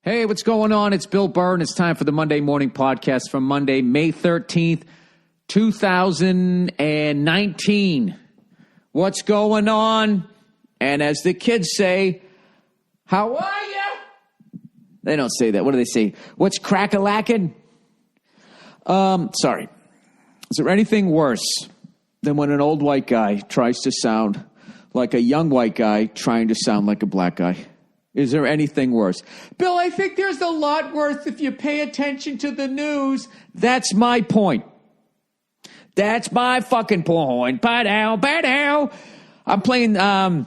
Hey, what's going on? It's Bill Burr, and it's time for the Monday Morning Podcast from Monday, May 13th, 2019. What's going on? And as the kids say, how are you? They don't say that. What do they say? What's crack-a-lackin'? Sorry. Is there anything worse than when an old white guy tries to sound like a young white guy trying to sound like a black guy? Is there anything worse? Bill, I think there's a lot worse if you pay attention to the news. That's my point. That's my fucking point. Ba-dow, ba-dow. I'm playing I'm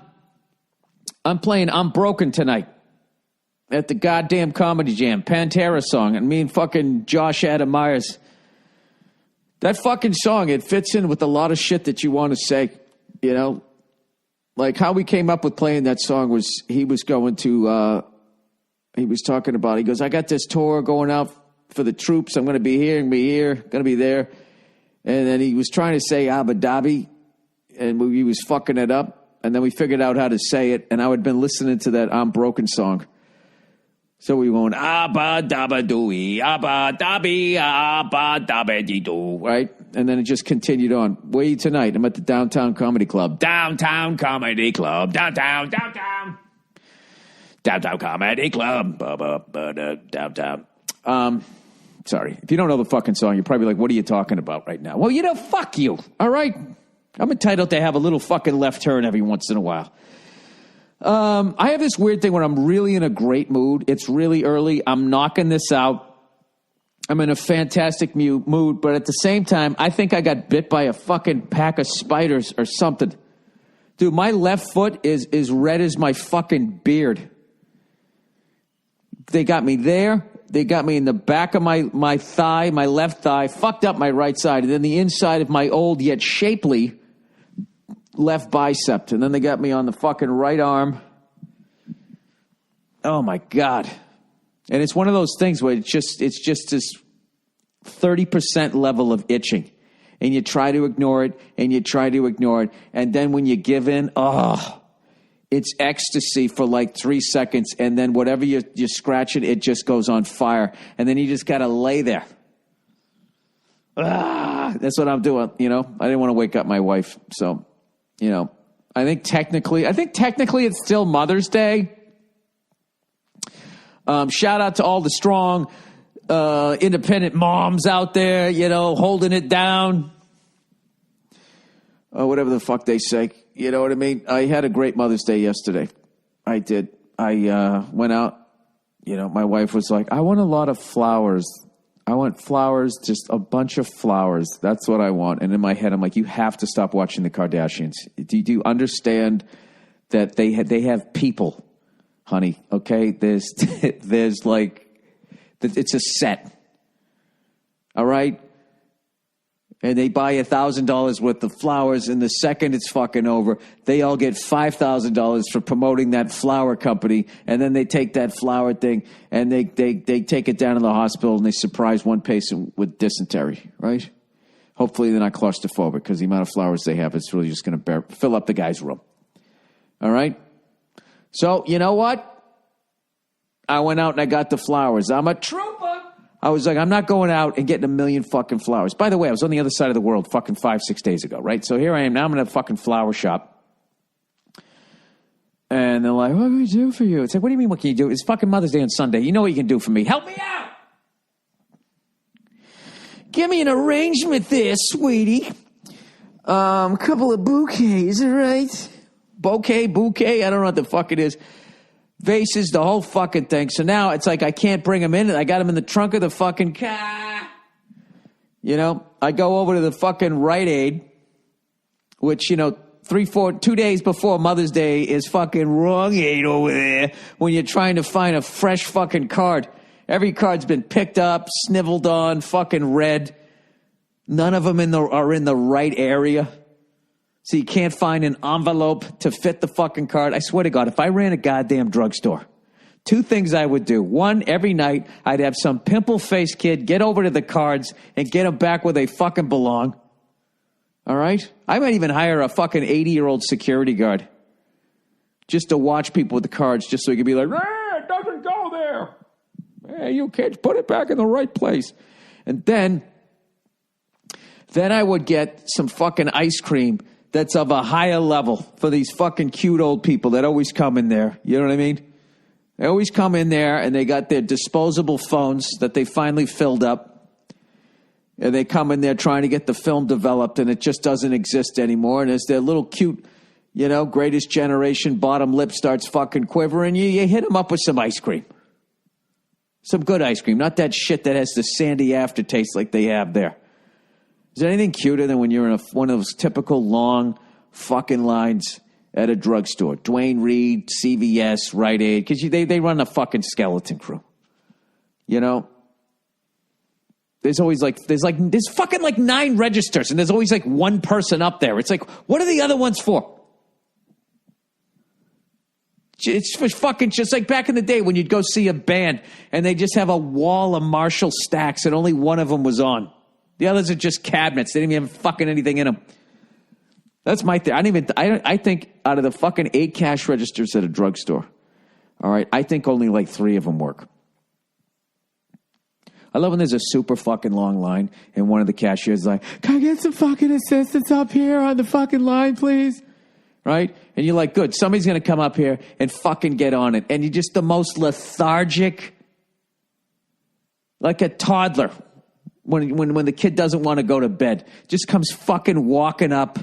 Broken tonight at the goddamn Comedy Jam. Pantera song. And me and fucking Josh Adam Myers. That fucking song, it fits in with a lot of shit that you want to say, you know? Like how we came up with playing that song was he was talking about, he goes, I got this tour going out for the troops. I'm going to be here, going to be there. And then he was trying to say Abu Dhabi, and he was fucking it up. And then we figured out how to say it. And I had been listening to that I'm Broken song. So we went, Abba Dabba Dooey, Abba Dabby, Abba Dabba Dee Doo, right? And then it just continued on. Where are you tonight? I'm at the Downtown Comedy Club. Downtown Comedy Club. Downtown Comedy Club. Downtown. Sorry. If you don't know the fucking song, you're probably like, what are you talking about right now? Well, fuck you. All right? I'm entitled to have a little fucking left turn every once in a while. I have this weird thing when I'm really in a great mood. It's really early. I'm knocking this out. I'm in a fantastic mood, but at the same time, I think I got bit by a fucking pack of spiders or something. Dude, my left foot is red as my fucking beard. They got me there. They got me in the back of my thigh, my left thigh, fucked up my right side, and then the inside of my old yet shapely left bicep. And then they got me on the fucking right arm. Oh, my God. And it's one of those things where it's just this 30% level of itching. And you try to ignore it, and you try to ignore it. And then when you give in, it's ecstasy for like 3 seconds. And then whatever you're scratching, it just goes on fire. And then you just got to lay there. That's what I'm doing, I didn't want to wake up my wife. So, I think technically it's still Mother's Day. Shout out to all the strong, independent moms out there, holding it down. Whatever the fuck they say. You know what I mean? I had a great Mother's Day yesterday. I did. I went out. My wife was like, I want a lot of flowers. I want flowers, just a bunch of flowers. That's what I want. And in my head, I'm like, you have to stop watching the Kardashians. Do you understand that they have people? Honey, okay, there's like, it's a set, all right? And they buy $1,000 worth of flowers, and the second it's fucking over, they all get $5,000 for promoting that flower company, and then they take that flower thing, and they take it down to the hospital, and they surprise one patient with dysentery, right? Hopefully they're not claustrophobic, because the amount of flowers they have, it's really just going to fill up the guy's room, all right? So, you know what? I went out and I got the flowers. I'm a trooper. I was like, I'm not going out and getting a million fucking flowers. By the way, I was on the other side of the world fucking 5-6 days ago, right? So here I am. Now I'm in a fucking flower shop. And they're like, what can we do for you? It's like, what do you mean, what can you do? It's fucking Mother's Day on Sunday. You know what you can do for me. Help me out. Give me an arrangement there, sweetie. Couple of bouquets, all right? Bouquet, I don't know what the fuck it is. Vases, the whole fucking thing. So now it's like I can't bring them in. I got them in the trunk of the fucking car. I go over to the fucking Rite Aid, which, 2 days before Mother's Day is fucking wrong aid over there when you're trying to find a fresh fucking card. Every card's been picked up, sniveled on, fucking read. None of them are in the right area. So you can't find an envelope to fit the fucking card. I swear to God, if I ran a goddamn drugstore, 2 things I would do. 1, every night, I'd have some pimple-faced kid get over to the cards and get them back where they fucking belong. All right? I might even hire a fucking 80-year-old security guard just to watch people with the cards just so he could be like, it doesn't go there. Hey, you kids, put it back in the right place. And then I would get some fucking ice cream that's of a higher level for these fucking cute old people that always come in there. You know what I mean? They always come in there and they got their disposable phones that they finally filled up. And they come in there trying to get the film developed and it just doesn't exist anymore. And as their little cute, greatest generation bottom lip starts fucking quivering, you hit them up with some ice cream. Some good ice cream, not that shit that has the sandy aftertaste like they have there. Is there anything cuter than when you're in one of those typical long fucking lines at a drugstore? Duane Reade, CVS, Rite Aid, because they run a fucking skeleton crew. There's always there's fucking 9 registers, and there's always one person up there. It's what are the other ones for? It's for fucking just like back in the day when you'd go see a band and they just have a wall of Marshall stacks and only one of them was on. The others are just cabinets. They didn't even have fucking anything in them. That's my thing. I think out of the fucking 8 cash registers at a drugstore, all right, I think only 3 of them work. I love when there's a super fucking long line and one of the cashiers is like, can I get some fucking assistance up here on the fucking line, please? Right? And you're like, good, somebody's going to come up here and fucking get on it. And you're just the most lethargic, like a toddler when the kid doesn't want to go to bed. Just comes fucking walking up.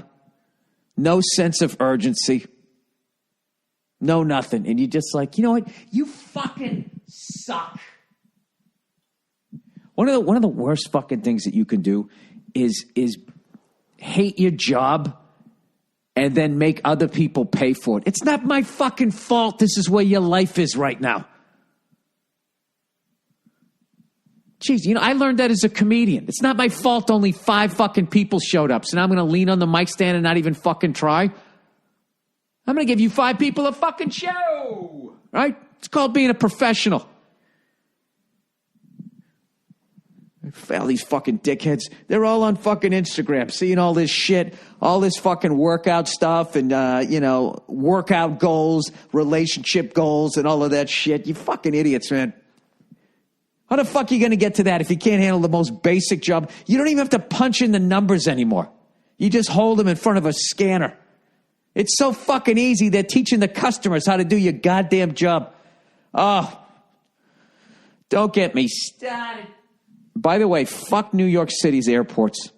No sense of urgency. No nothing. And you're just like, you know what? You fucking suck. One of the worst fucking things that you can do is hate your job and then make other people pay for it. It's not my fucking fault this is where your life is right now. Jeez, I learned that as a comedian. It's not my fault only 5 fucking people showed up, so now I'm going to lean on the mic stand and not even fucking try. I'm going to give you 5 people a fucking show, right? It's called being a professional. All these fucking dickheads, they're all on fucking Instagram seeing all this shit, all this fucking workout stuff and, workout goals, relationship goals and all of that shit. You fucking idiots, man. How the fuck are you going to get to that if you can't handle the most basic job? You don't even have to punch in the numbers anymore. You just hold them in front of a scanner. It's so fucking easy. They're teaching the customers how to do your goddamn job. Oh, don't get me started. By the way, fuck New York City's airports.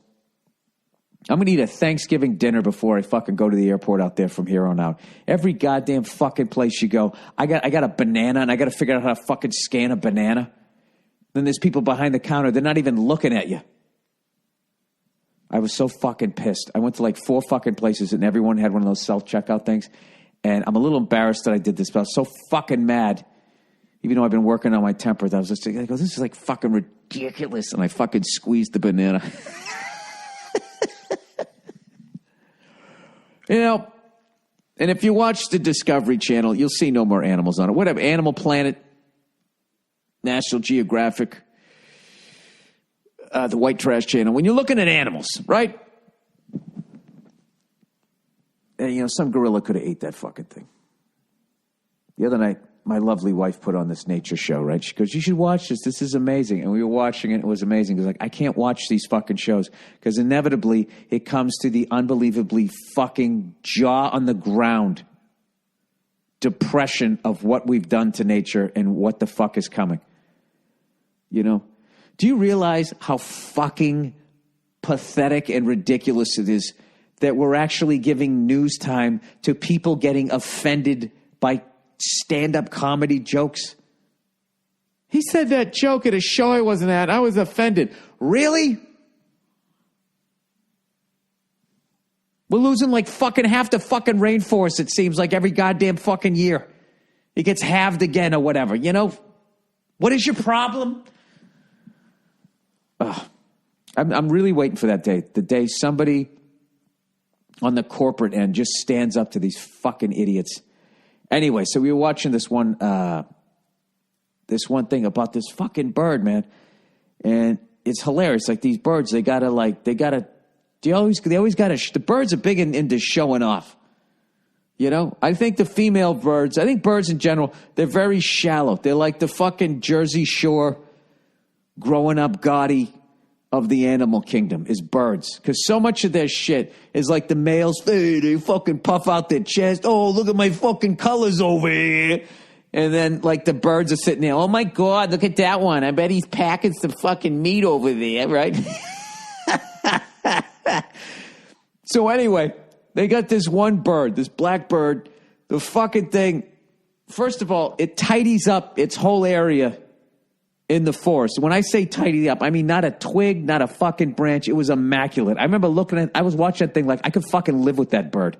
I'm going to eat a Thanksgiving dinner before I fucking go to the airport out there from here on out. Every goddamn fucking place you go, I got a banana and I got to figure out how to fucking scan a banana. Then there's people behind the counter. They're not even looking at you. I was so fucking pissed. I went to 4 fucking places and everyone had one of those self-checkout things. And I'm a little embarrassed that I did this, but I was so fucking mad. Even though I've been working on my temper, I was just like, this is fucking ridiculous. And I fucking squeezed the banana. And if you watch the Discovery Channel, you'll see no more animals on it. Whatever, Animal Planet, National Geographic, the White Trash Channel. When you're looking at animals, right? And, some gorilla could have ate that fucking thing. The other night, my lovely wife put on this nature show, right? She goes, you should watch this. This is amazing. And we were watching it. It was amazing. It was I can't watch these fucking shows because inevitably it comes to the unbelievably fucking jaw on the ground depression of what we've done to nature and what the fuck is coming. Do you realize how fucking pathetic and ridiculous it is that we're actually giving news time to people getting offended by stand-up comedy jokes? He said that joke at a show I wasn't at. I was offended. Really? We're losing fucking half the fucking rainforest, it seems like, every goddamn fucking year. It gets halved again or whatever, What is your problem? I'm really waiting for that day. The day somebody on the corporate end just stands up to these fucking idiots. Anyway, so we were watching this one thing about this fucking bird, man. And it's hilarious. These birds, the birds are big into showing off. You know, I think the female birds, I think birds in general, they're very shallow. They're like the fucking Jersey Shore growing up gaudy of the animal kingdom is birds. Because so much of their shit is like the males, hey, they fucking puff out their chest. Oh, look at my fucking colors over here. And then like the birds are sitting there. Oh my God, look at that one. I bet he's packing some fucking meat over there, right? So anyway, they got this one bird, this black bird. The fucking thing, first of all, it tidies up its whole area in the forest. When I say tidy up, I mean not a twig, not a fucking branch. It was immaculate. I remember I was watching that thing like I could fucking live with that bird.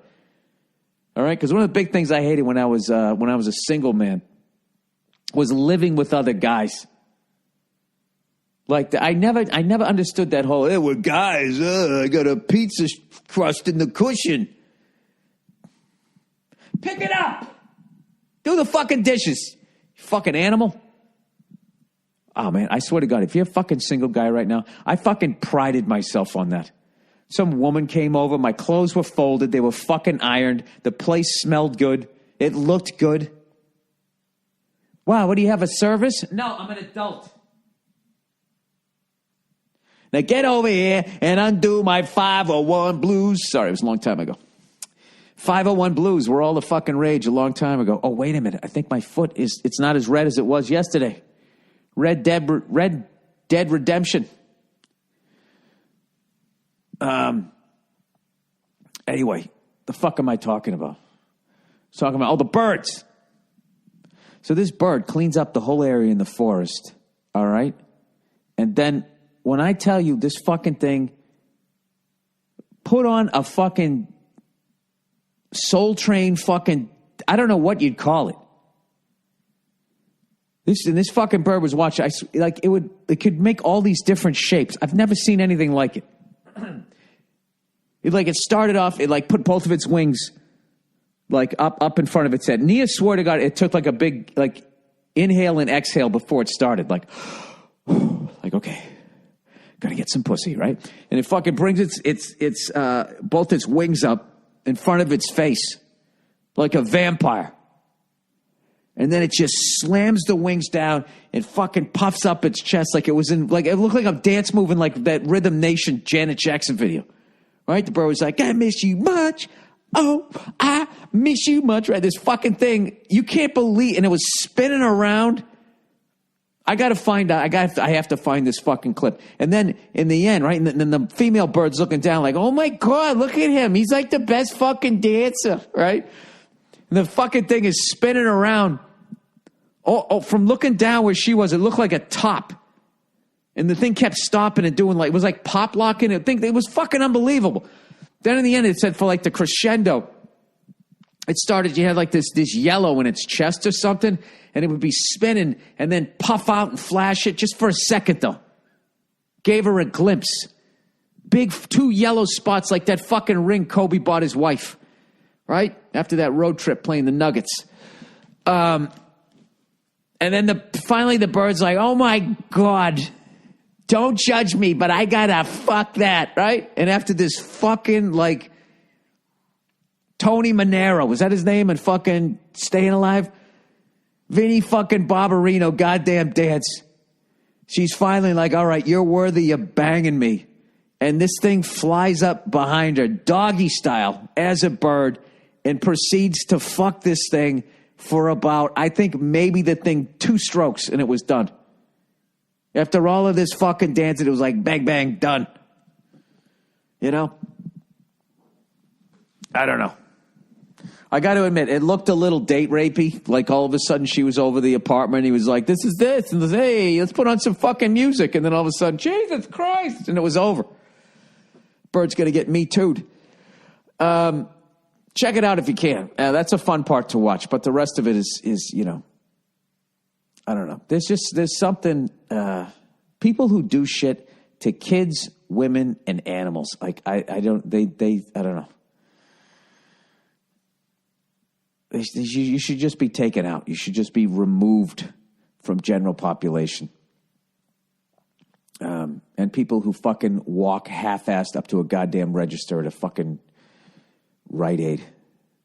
All right? Because one of the big things I hated when I was a single man was living with other guys. Like, I never understood that whole, hey, we're guys, I got a pizza crust in the cushion. Pick it up. Do the fucking dishes. You fucking animal. Oh, man, I swear to God, if you're a fucking single guy right now, I fucking prided myself on that. Some woman came over. My clothes were folded. They were fucking ironed. The place smelled good. It looked good. Wow, what do you have, a service? No, I'm an adult. Now get over here and undo my 501 blues. Sorry, it was a long time ago. 501 blues were all the fucking rage a long time ago. Oh, wait a minute. I think my foot it's not as red as it was yesterday. Red Dead Redemption. Anyway, the fuck am I talking about? Talking about, the birds. So this bird cleans up the whole area in the forest, all right? And then when I tell you this fucking thing, put on a fucking Soul Train fucking, I don't know what you'd call it. This fucking bird was watching. It could make all these different shapes. I've never seen anything like it. It started off, it like put both of its wings like up in front of its head. Nia swore to God it took like a big like inhale and exhale before it started. Like okay, gotta get some pussy, right? And it fucking brings its both its wings up in front of its face like a vampire. And then it just slams the wings down and fucking puffs up its chest like it was in, like, it looked like a dance move in like that Rhythm Nation Janet Jackson video. Right? The bird was like, I miss you much. Oh, I miss you much. Right? This fucking thing, you can't believe, and it was spinning around. I got to find out. I have to find this fucking clip. And then in the end, right? And then the female bird's looking down like, oh my God, look at him. He's like the best fucking dancer. Right? And the fucking thing is spinning around. Oh, from looking down where she was, it looked like a top. And the thing kept stopping and doing like, it was like pop locking. It was fucking unbelievable. Then in the end, it said for like the crescendo, it started, you had like this yellow in its chest or something, and it would be spinning and then puff out and flash it just for a second though. Gave her a glimpse. Big 2 yellow spots like that fucking ring Kobe bought his wife, right? After that road trip playing the Nuggets. And then finally the bird's like, oh my God, don't judge me, but I gotta fuck that, right? And after this fucking like Tony Manero, was that his name? And fucking Staying Alive? Vinny fucking Barbarino, goddamn dance. She's finally like, all right, you're worthy of banging me. And this thing flies up behind her, doggy style, as a bird, and proceeds to fuck this thing for about, I think maybe the thing 2 strokes, and it was done. After all of this fucking dancing, it was like bang, bang, done. You know? I don't know. I got to admit, it looked a little date rapey. Like all of a sudden she was over the apartment. He was like, this is this. And hey, let's put on some fucking music. And then all of a sudden, Jesus Christ. And it was over. Bird's going to get me too'd. Check it out if you can. That's a fun part to watch. But the rest of it is you know, I don't know. There's something, people who do shit to kids, women, and animals. Like, I don't know. You should just be taken out. You should just be removed from general population. And people who fucking walk half-assed up to a goddamn register at a fucking Rite Aid.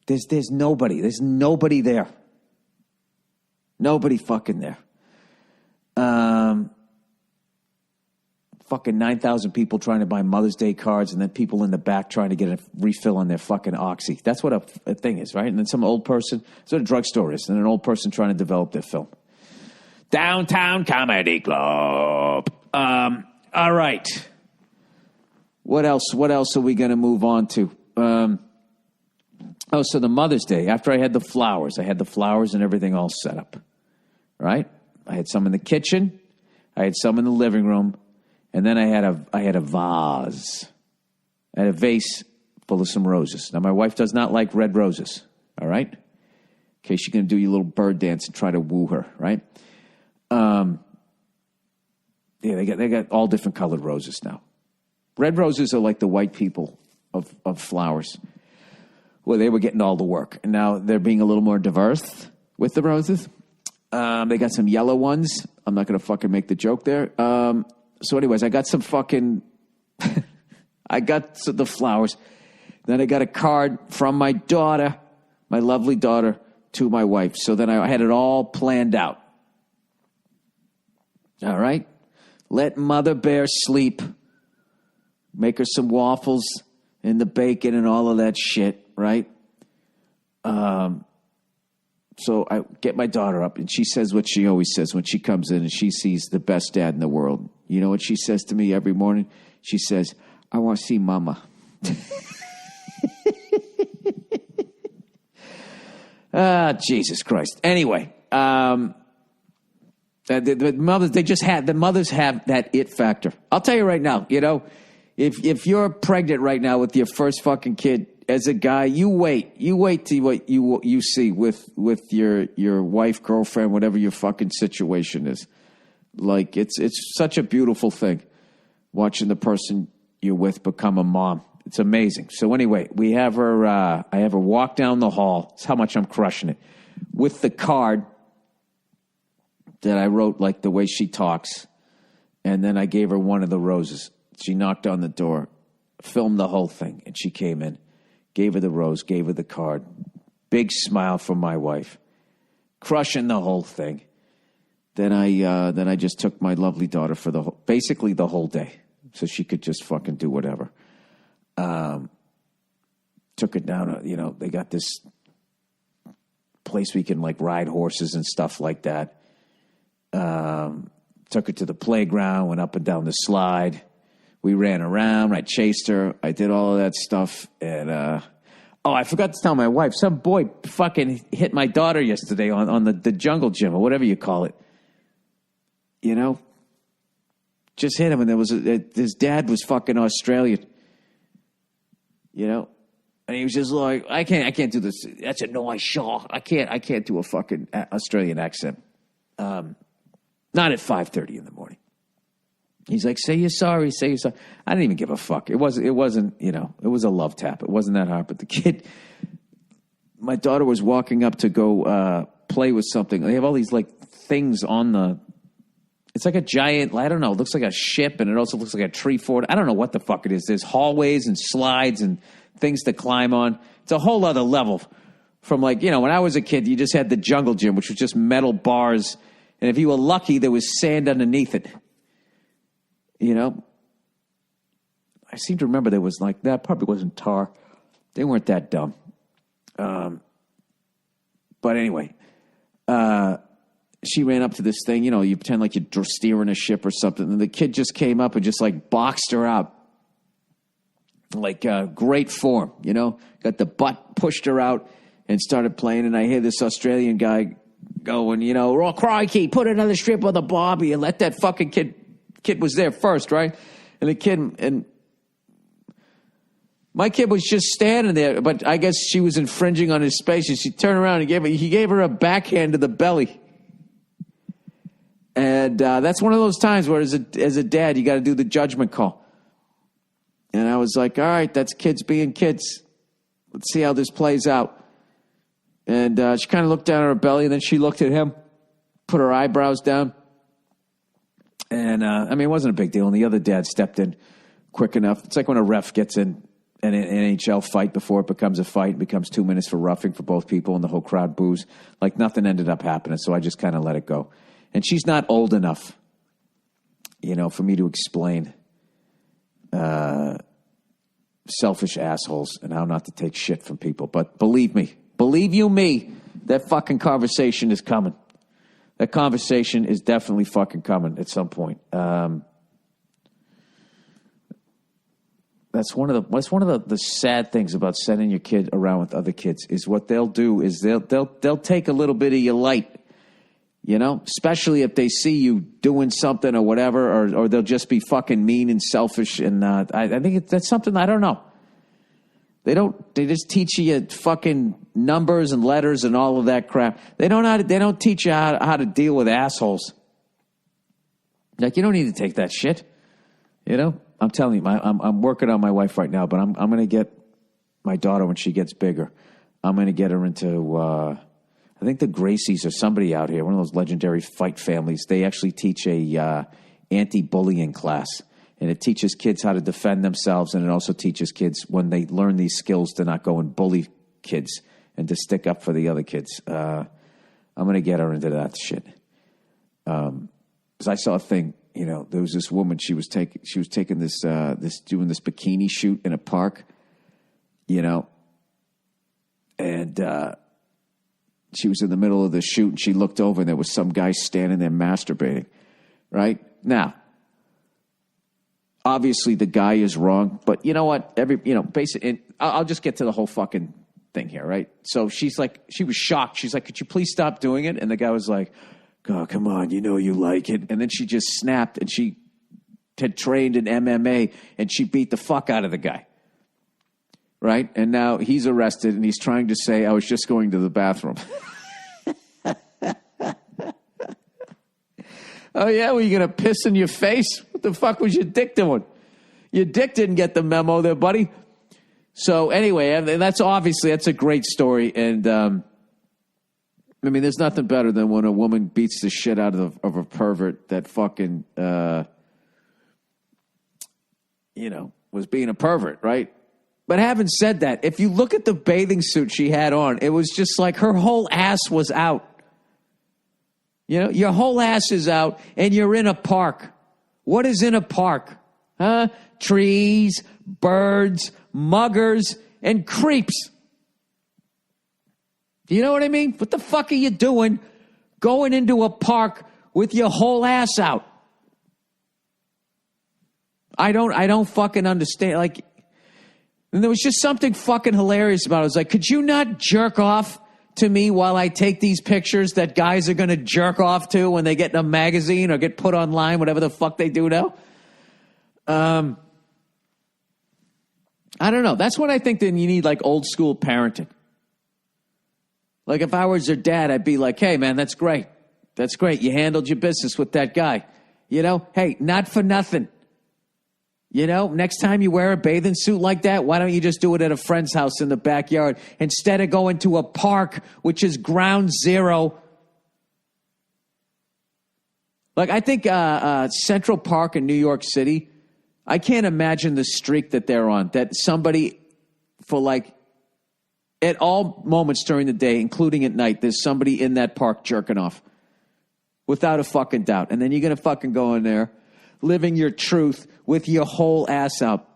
There's nobody. There's nobody there. Nobody fucking there. Fucking 9,000 people trying to buy Mother's Day cards, and then people in the back trying to get a refill on their fucking Oxy. That's what a thing is, right? And then some old person, that's what a drugstore is, and an old person trying to develop their film. Downtown Comedy Club. All right. What else? What else are we going to move on to? So the Mother's Day, after I had the flowers and everything all set up, right? I had some in the kitchen. I had some in the living room. And then I had a vase. I had a vase full of some roses. Now, my wife does not like red roses, all right? In case you're going to do your little bird dance and try to woo her, right? Yeah, they got all different colored roses now. Red roses are like the white people of flowers. Well, they were getting all the work. And now they're being a little more diverse with the roses. They got some yellow ones. I'm not going to fucking make the joke there. So anyways, I got some fucking, I got the flowers. Then I got a card from my daughter, my lovely daughter, to my wife. So then I had it all planned out. All right. Let Mother Bear sleep. Make her some waffles and the bacon and all of that shit, right? So I get my daughter up, and she says what she always says when she comes in and she sees the best dad in the world. You know what she says to me every morning? She says, I want to see Mama. Jesus Christ. Anyway, the mothers have that it factor. I'll tell you right now, you know, if you're pregnant right now with your first fucking kid, as a guy, you wait till what you see with your wife, girlfriend, whatever your fucking situation is. Like it's such a beautiful thing watching the person you're with become a mom. It's amazing. So anyway, we have her. I have her walk down the hall. That's how much I'm crushing it with the card that I wrote, like the way she talks, and then I gave her one of the roses. She knocked on the door, filmed the whole thing, and she came in. Gave her the rose, gave her the card. Big smile from my wife. Crushing the whole thing. Then I just took my lovely daughter for basically the whole day. So she could just fucking do whatever. Took it down, they got this place we can like ride horses and stuff like that. Took her to the playground, went up and down the slide. We ran around. I chased her. I did all of that stuff. And, I forgot to tell my wife. Some boy fucking hit my daughter yesterday on the jungle gym or whatever you call it. You know? Just hit him. And his dad was fucking Australian. You know? And he was just like, I can't do this. That's a nice shot. I can't do a fucking Australian accent. Not at 5:30 in the morning. He's like, say you're sorry, say you're sorry. I didn't even give a fuck. It wasn't, it was a love tap. It wasn't that hard. But the kid, my daughter was walking up to go play with something. They have all these like things on it's like a giant, I don't know, it looks like a ship, and it also looks like a tree fort. I don't know what the fuck it is. There's hallways and slides and things to climb on. It's a whole other level from like, when I was a kid, you just had the jungle gym, which was just metal bars. And if you were lucky, there was sand underneath it. You know, I seem to remember there was like, that probably wasn't tar. They weren't that dumb. But anyway, she ran up to this thing, you pretend like you're steering a ship or something. And the kid just came up and just like boxed her out. Like great form, got the butt, pushed her out and started playing. And I hear this Australian guy going, oh, crikey, put another strip on the barbie and let that fucking kid was there first, right? And my kid was just standing there, but I guess she was infringing on his space. And she turned around and he gave her a backhand to the belly. And that's one of those times where as a dad, you got to do the judgment call. And I was like, all right, that's kids being kids. Let's see how this plays out. And she kind of looked down at her belly, and then she looked at him, put her eyebrows down. And, it wasn't a big deal. And the other dad stepped in quick enough. It's like when a ref gets in an NHL fight before it becomes a fight. It becomes 2 minutes for roughing for both people, and the whole crowd boos. Like nothing ended up happening, so I just kind of let it go. And she's not old enough, for me to explain selfish assholes and how not to take shit from people. But believe me, that fucking conversation is coming. That conversation is definitely fucking coming at some point. That's one of the sad things about sending your kid around with other kids is what they'll do is they'll take a little bit of your light, especially if they see you doing something or whatever, or they'll just be fucking mean and selfish. And I think that's something, I don't know. They just teach you fucking numbers and letters and all of that crap. They don't teach you how to deal with assholes. Like, you don't need to take that shit, I'm telling you, I'm working on my wife right now, but I'm going to get my daughter when she gets bigger. I'm going to get her into, I think the Gracies or somebody out here, one of those legendary fight families. They actually teach a anti-bullying class, and it teaches kids how to defend themselves, and it also teaches kids when they learn these skills to not go and bully kids and to stick up for the other kids. I'm going to get her into that shit. Because I saw a thing. There was this woman. She was taking this doing this bikini shoot in a park. And she was in the middle of the shoot, and she looked over, and there was some guy standing there masturbating. Right now, obviously the guy is wrong, but you know what? Basically, I'll just get to the whole fucking thing here, right? So she was shocked. She's like, "Could you please stop doing it?" And the guy was like, "Oh, come on, you like it." And then she just snapped, and she had trained in MMA, and she beat the fuck out of the guy. Right? And now he's arrested, and he's trying to say, "I was just going to the bathroom." Oh, yeah? Were you going to piss in your face? What the fuck was your dick doing? Your dick didn't get the memo there, buddy. So anyway, and that's a great story, and there's nothing better than when a woman beats the shit out of a pervert that fucking, was being a pervert, right? But having said that, if you look at the bathing suit she had on, it was just like her whole ass was out. Your whole ass is out, and you're in a park. What is in a park? Huh? Trees, birds, muggers, and creeps. Do you know what I mean? What the fuck are you doing going into a park with your whole ass out? I don't fucking understand. Like, and there was just something fucking hilarious about it. I was like, could you not jerk off to me while I take these pictures that guys are going to jerk off to when they get in a magazine or get put online, whatever the fuck they do now? I don't know. That's what I think then you need, like, old school parenting. Like, if I was their dad, I'd be like, hey, man, that's great. That's great. You handled your business with that guy. Hey, not for nothing. Next time you wear a bathing suit like that, why don't you just do it at a friend's house in the backyard instead of going to a park, which is ground zero? Like, I think Central Park in New York City, I can't imagine the streak that they're on, that somebody for like at all moments during the day, including at night, there's somebody in that park jerking off without a fucking doubt. And then you're going to fucking go in there living your truth with your whole ass out.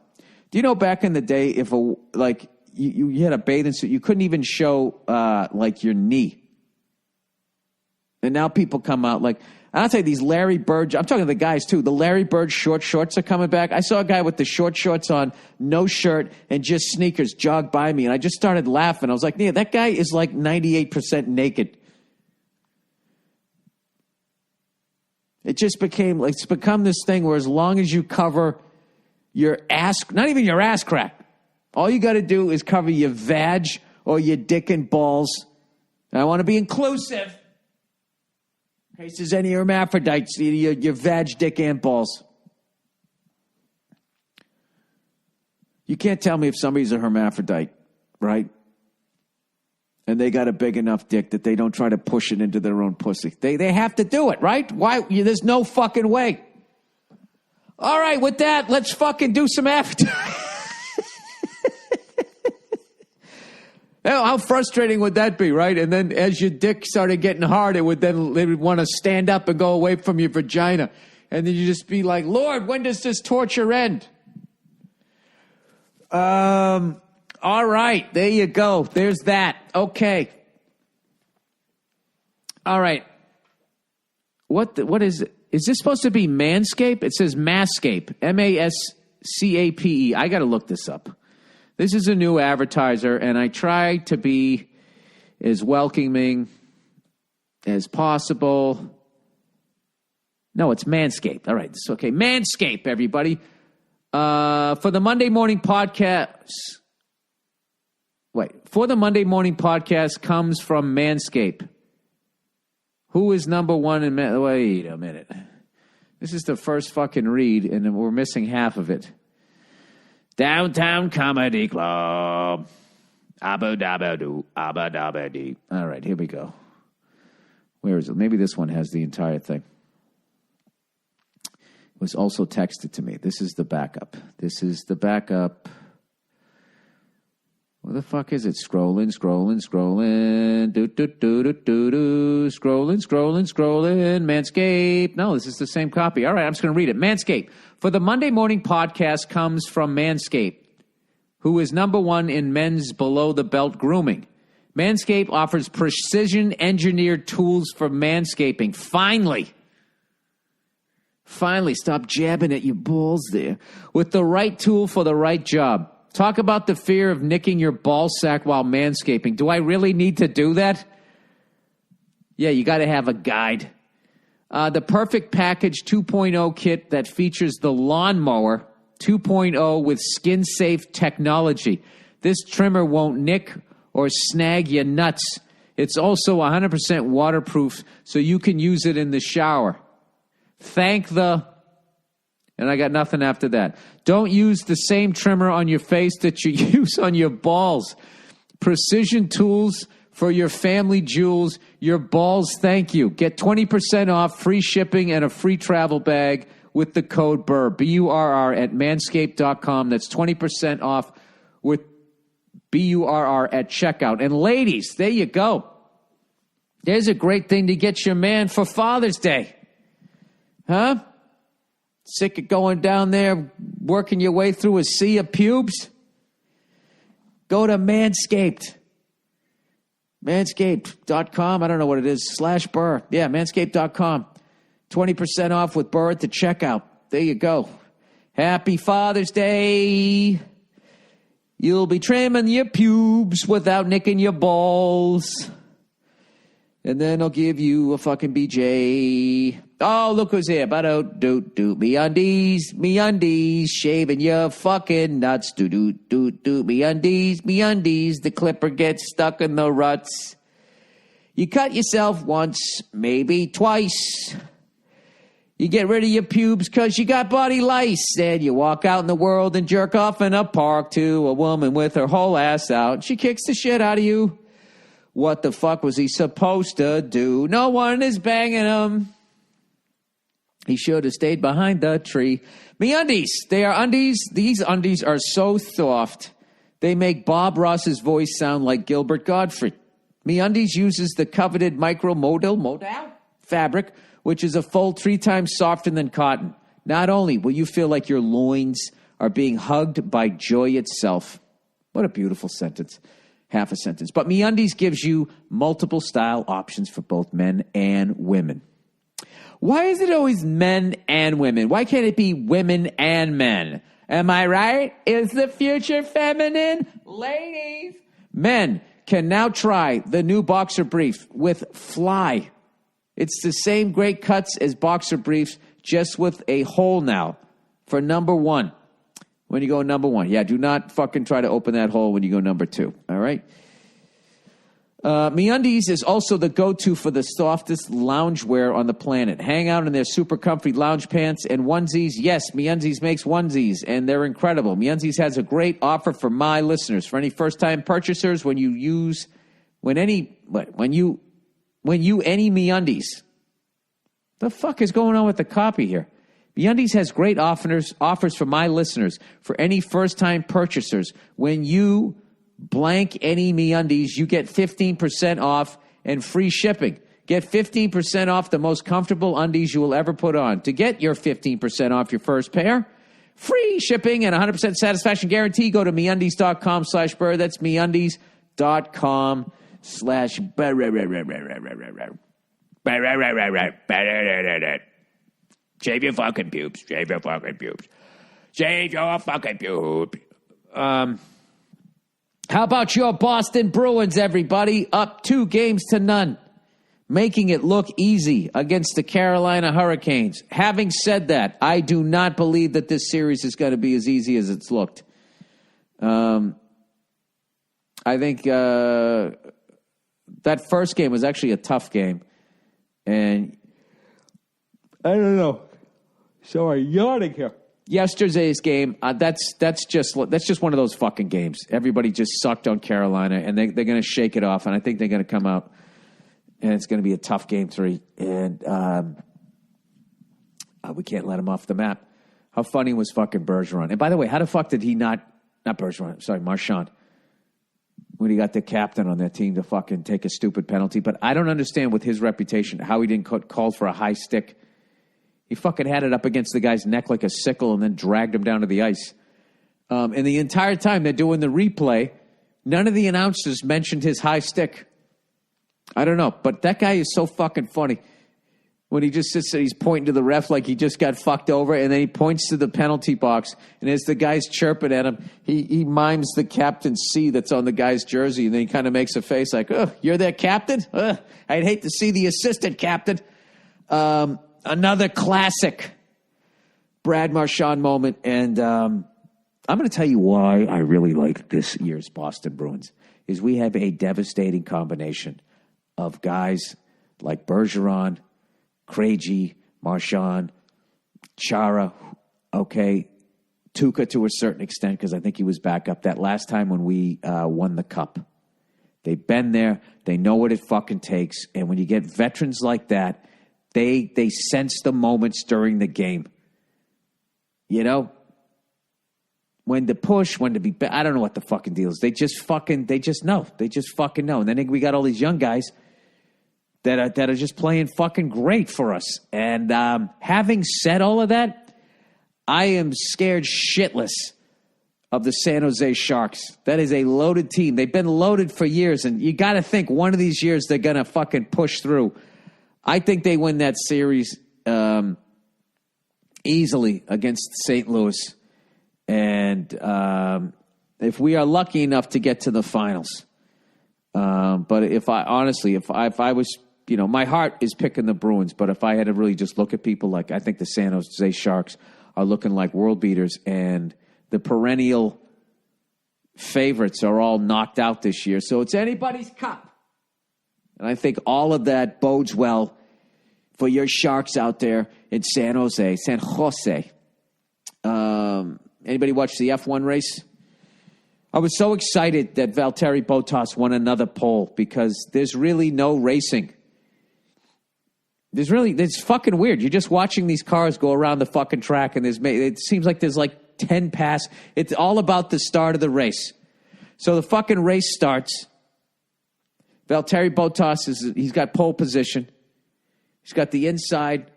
Do you know back in the day, if you had a bathing suit, you couldn't even show like your knee. And now people come out like, I'll tell you, these Larry Bird, I'm talking to the guys too, the Larry Bird short shorts are coming back. I saw a guy with the short shorts on, no shirt, and just sneakers jog by me, and I just started laughing. I was like, yeah, that guy is like 98% naked. It's become this thing where as long as you cover your ass, not even your ass crack, all you got to do is cover your vag or your dick and balls. And I want to be inclusive. In case there's any hermaphrodites, your vag, dick, and balls. You can't tell me if somebody's a hermaphrodite, right? And they got a big enough dick that they don't try to push it into their own pussy. They have to do it, right? Why? There's no fucking way. All right, with that, let's fucking do some advertising. How frustrating would that be, right? And then as your dick started getting hard, they would want to stand up and go away from your vagina. And then you just be like, Lord, when does this torture end? All right, there you go. There's that. Okay. All right. What is it? Is this supposed to be Manscape? It says Mascape. Mascape. I got to look this up. This is a new advertiser, and I try to be as welcoming as possible. No, it's Manscaped. All right, it's okay. Manscaped, everybody. For the Monday morning podcast. For the Monday morning podcast comes from Manscaped. Who is number one in... Wait a minute. This is the first fucking read, and we're missing half of it. Downtown Comedy Club. Abba dabba doo, abba dabba dee. All right, here we go. Where is it? Maybe this one has the entire thing. It was also texted to me. This is the backup. Where the fuck is it? Scrolling. Do, do, do, do, do, do. Scrolling. Manscaped. No, this is the same copy. All right, I'm just going to read it. Manscaped. For the Monday morning podcast comes from Manscaped, who is number one in men's below-the-belt grooming. Manscaped offers precision-engineered tools for manscaping. Finally, stop jabbing at your balls there. With the right tool for the right job. Talk about the fear of nicking your ball sack while manscaping. Do I really need to do that? Yeah, you got to have a guide. The Perfect Package 2.0 kit that features the Lawnmower 2.0 with skin-safe technology. This trimmer won't nick or snag your nuts. It's also 100% waterproof, so you can use it in the shower. And I got nothing after that. Don't use the same trimmer on your face that you use on your balls. Precision tools for your family jewels. Your balls thank you. Get 20% off, free shipping, and a free travel bag with the code BURR, B-U-R-R, at manscaped.com. That's 20% off with B-U-R-R at checkout. And ladies, there you go. There's a great thing to get your man for Father's Day. Huh? Sick of going down there, working your way through a sea of pubes? Go to Manscaped. Manscaped.com. I don't know what it is. /Burr. Yeah, Manscaped.com. 20% off with Burr at the checkout. There you go. Happy Father's Day. You'll be trimming your pubes without nicking your balls. And then I'll give you a fucking BJ. Oh, look who's here. Me undies, shaving your fucking nuts. Me undies. The clipper gets stuck in the ruts. You cut yourself once, maybe twice. You get rid of your pubes because you got body lice. And you walk out in the world and jerk off in a park to a woman with her whole ass out. She kicks the shit out of you. What the fuck was he supposed to do? No one is banging him. He should have stayed behind the tree. MeUndies. They are undies. These undies are so soft. They make Bob Ross's voice sound like Gilbert Gottfried. MeUndies uses the coveted modal fabric, which is a full 3 times softer than cotton. Not only will you feel like your loins are being hugged by joy itself. What a beautiful sentence. Half a sentence. But MeUndies gives you multiple style options for both men and women. Why is it always men and women? Why can't it be women and men? Am I right? Is the future feminine? Ladies. Men can now try the new boxer brief with Fly. It's the same great cuts as boxer briefs, just with a hole now for number 1. When you go number 1. Yeah, do not fucking try to open that hole when you go number 2. All right? MeUndies is also the go-to for the softest loungewear on the planet. Hang out in their super comfy lounge pants and onesies. Yes, MeUndies makes onesies, and they're incredible. MeUndies has a great offer for my listeners. For any first-time purchasers, when you any MeUndies. The fuck is going on with the copy here? MeUndies has great offers for my listeners. For any first-time purchasers, when you blank any MeUndies, you get 15% off and free shipping. Get 15% off the most comfortable undies you will ever put on. To get your 15% off your first pair, free shipping and 100% satisfaction guarantee, go to MeUndies.com/burr. That's MeUndies.com/burr. Shave your fucking pubes. Shave your fucking pubes. Shave your fucking pubes. How about your Boston Bruins, everybody? Up 2-0, making it look easy against the Carolina Hurricanes. Having said that, I do not believe that this series is going to be as easy as it's looked. I think that first game was actually a tough game. And I don't know. Sorry, yawning here. Yesterday's game, that's just one of those fucking games. Everybody just sucked on Carolina, and they're going to shake it off, and I think they're going to come out, and it's going to be a tough game 3, and we can't let them off the map. How funny was fucking Bergeron? And by the way, how the fuck did he not Bergeron, sorry, Marchand, when he got the captain on their team to fucking take a stupid penalty? But I don't understand with his reputation how he didn't call for a high stick. He fucking had it up against the guy's neck like a sickle and then dragged him down to the ice. And the entire time they're doing the replay, none of the announcers mentioned his high stick. I don't know, but that guy is so fucking funny. When he just sits there, he's pointing to the ref like he just got fucked over, and then he points to the penalty box, and as the guy's chirping at him, he mimes the captain's C that's on the guy's jersey, and then he kind of makes a face like, oh, you're their captain? I'd hate to see the assistant captain. Another classic Brad Marchand moment, and I'm going to tell you why I really like this year's Boston Bruins, is we have a devastating combination of guys like Bergeron, Krejci, Marchand, Chara, okay, Tuukka to a certain extent because I think he was back up that last time when we won the Cup. They've been there. They know what it fucking takes. And when you get veterans like that, they sense the moments during the game. You know? When to push, when to be I don't know what the fucking deal is. They just know. They just fucking know. And then we got all these young guys that are just playing fucking great for us. And having said all of that, I am scared shitless of the San Jose Sharks. That is a loaded team. They've been loaded for years, and you got to think one of these years they're going to fucking push through. I think they win that series easily against St. Louis. And if we are lucky enough to get to the finals. But if I was, my heart is picking the Bruins, but if I had to really just look at people, like I think the San Jose Sharks are looking like world beaters, and the perennial favorites are all knocked out this year. So it's anybody's cup. And I think all of that bodes well for your Sharks out there in San Jose. Anybody watch the F1 race? I was so excited that Valtteri Bottas won another pole because there's really no racing. It's fucking weird. You're just watching these cars go around the fucking track, and it seems like there's like 10 pass. It's all about the start of the race. So the fucking race starts. Valtteri Bottas he's got pole position. He's got the inside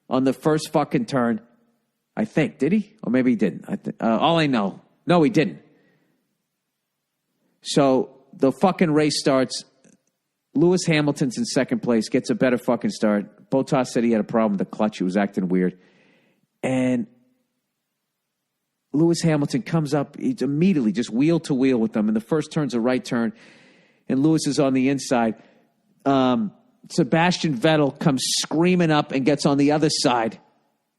on the first fucking turn. I think. Did he? Or maybe he didn't. All I know. No, he didn't. So the fucking race starts. Lewis Hamilton's in second place, gets a better fucking start. Bottas said he had a problem with the clutch. It was acting weird. And Lewis Hamilton comes up. He's immediately just wheel to wheel with them. And the first turn's a right turn. And Lewis is on the inside. Sebastian Vettel comes screaming up and gets on the other side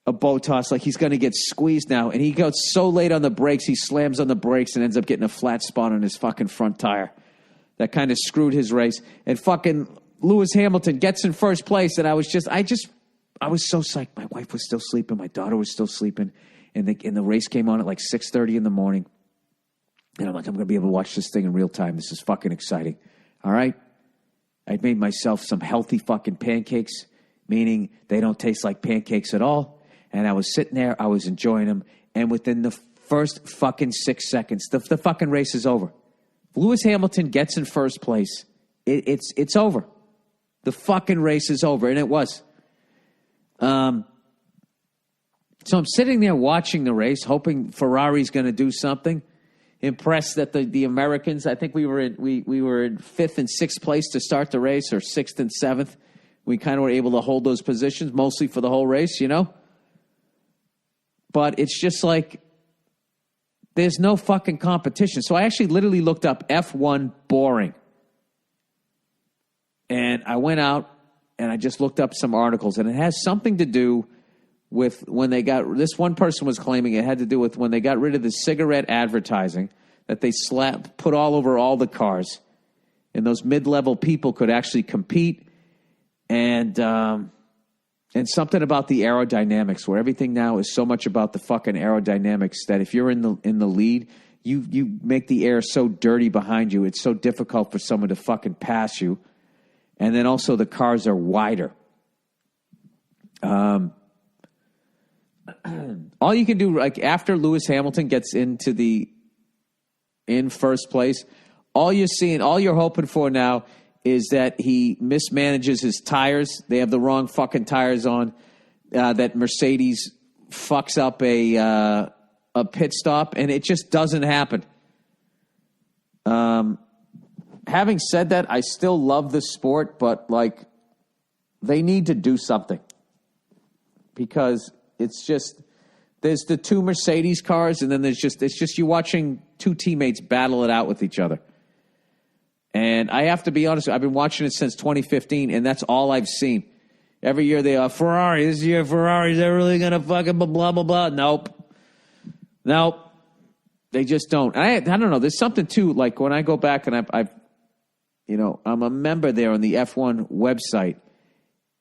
of Bottas like he's going to get squeezed now. And he goes so late on the brakes, he slams on the brakes and ends up getting a flat spot on his fucking front tire. That kind of screwed his race. And fucking Lewis Hamilton gets in first place. And I was so psyched. My wife was still sleeping. My daughter was still sleeping. And the race came on at like 6:30 in the morning. And I'm like, I'm going to be able to watch this thing in real time. This is fucking exciting. All right? I made myself some healthy fucking pancakes, meaning they don't taste like pancakes at all. And I was sitting there. I was enjoying them. And within the first fucking 6 seconds, the fucking race is over. Lewis Hamilton gets in first place, it's over. The fucking race is over, and it was. So I'm sitting there watching the race, hoping Ferrari's going to do something. Impressed that the Americans, I think we were in fifth and sixth place to start the race, or sixth and seventh. We kind of were able to hold those positions, mostly for the whole race, you know? But it's just like, there's no fucking competition. So I actually literally looked up F1 boring. And I went out and I just looked up some articles, and it has something to do with when they got, this one person was claiming it had to do with when they got rid of the cigarette advertising that they put all over all the cars, and those mid-level people could actually compete, and something about the aerodynamics, where everything now is so much about the fucking aerodynamics that if you're in the lead, you make the air so dirty behind you, it's so difficult for someone to fucking pass you, and then also the cars are wider. All you can do, like after Lewis Hamilton gets in first place, all you're hoping for now is that he mismanages his tires. They have the wrong fucking tires on. That Mercedes fucks up a pit stop, and it just doesn't happen. Having said that, I still love the sport, but like they need to do something, because it's just, there's the two Mercedes cars, and then it's just you watching two teammates battle it out with each other. And I have to be honest, I've been watching it since 2015, and that's all I've seen. Every year they are, Ferrari, this year Ferrari's, they're really going to fucking blah, blah, blah. Nope. They just don't. I don't know. There's something, too, like when I go back and I'm a member there on the F1 website,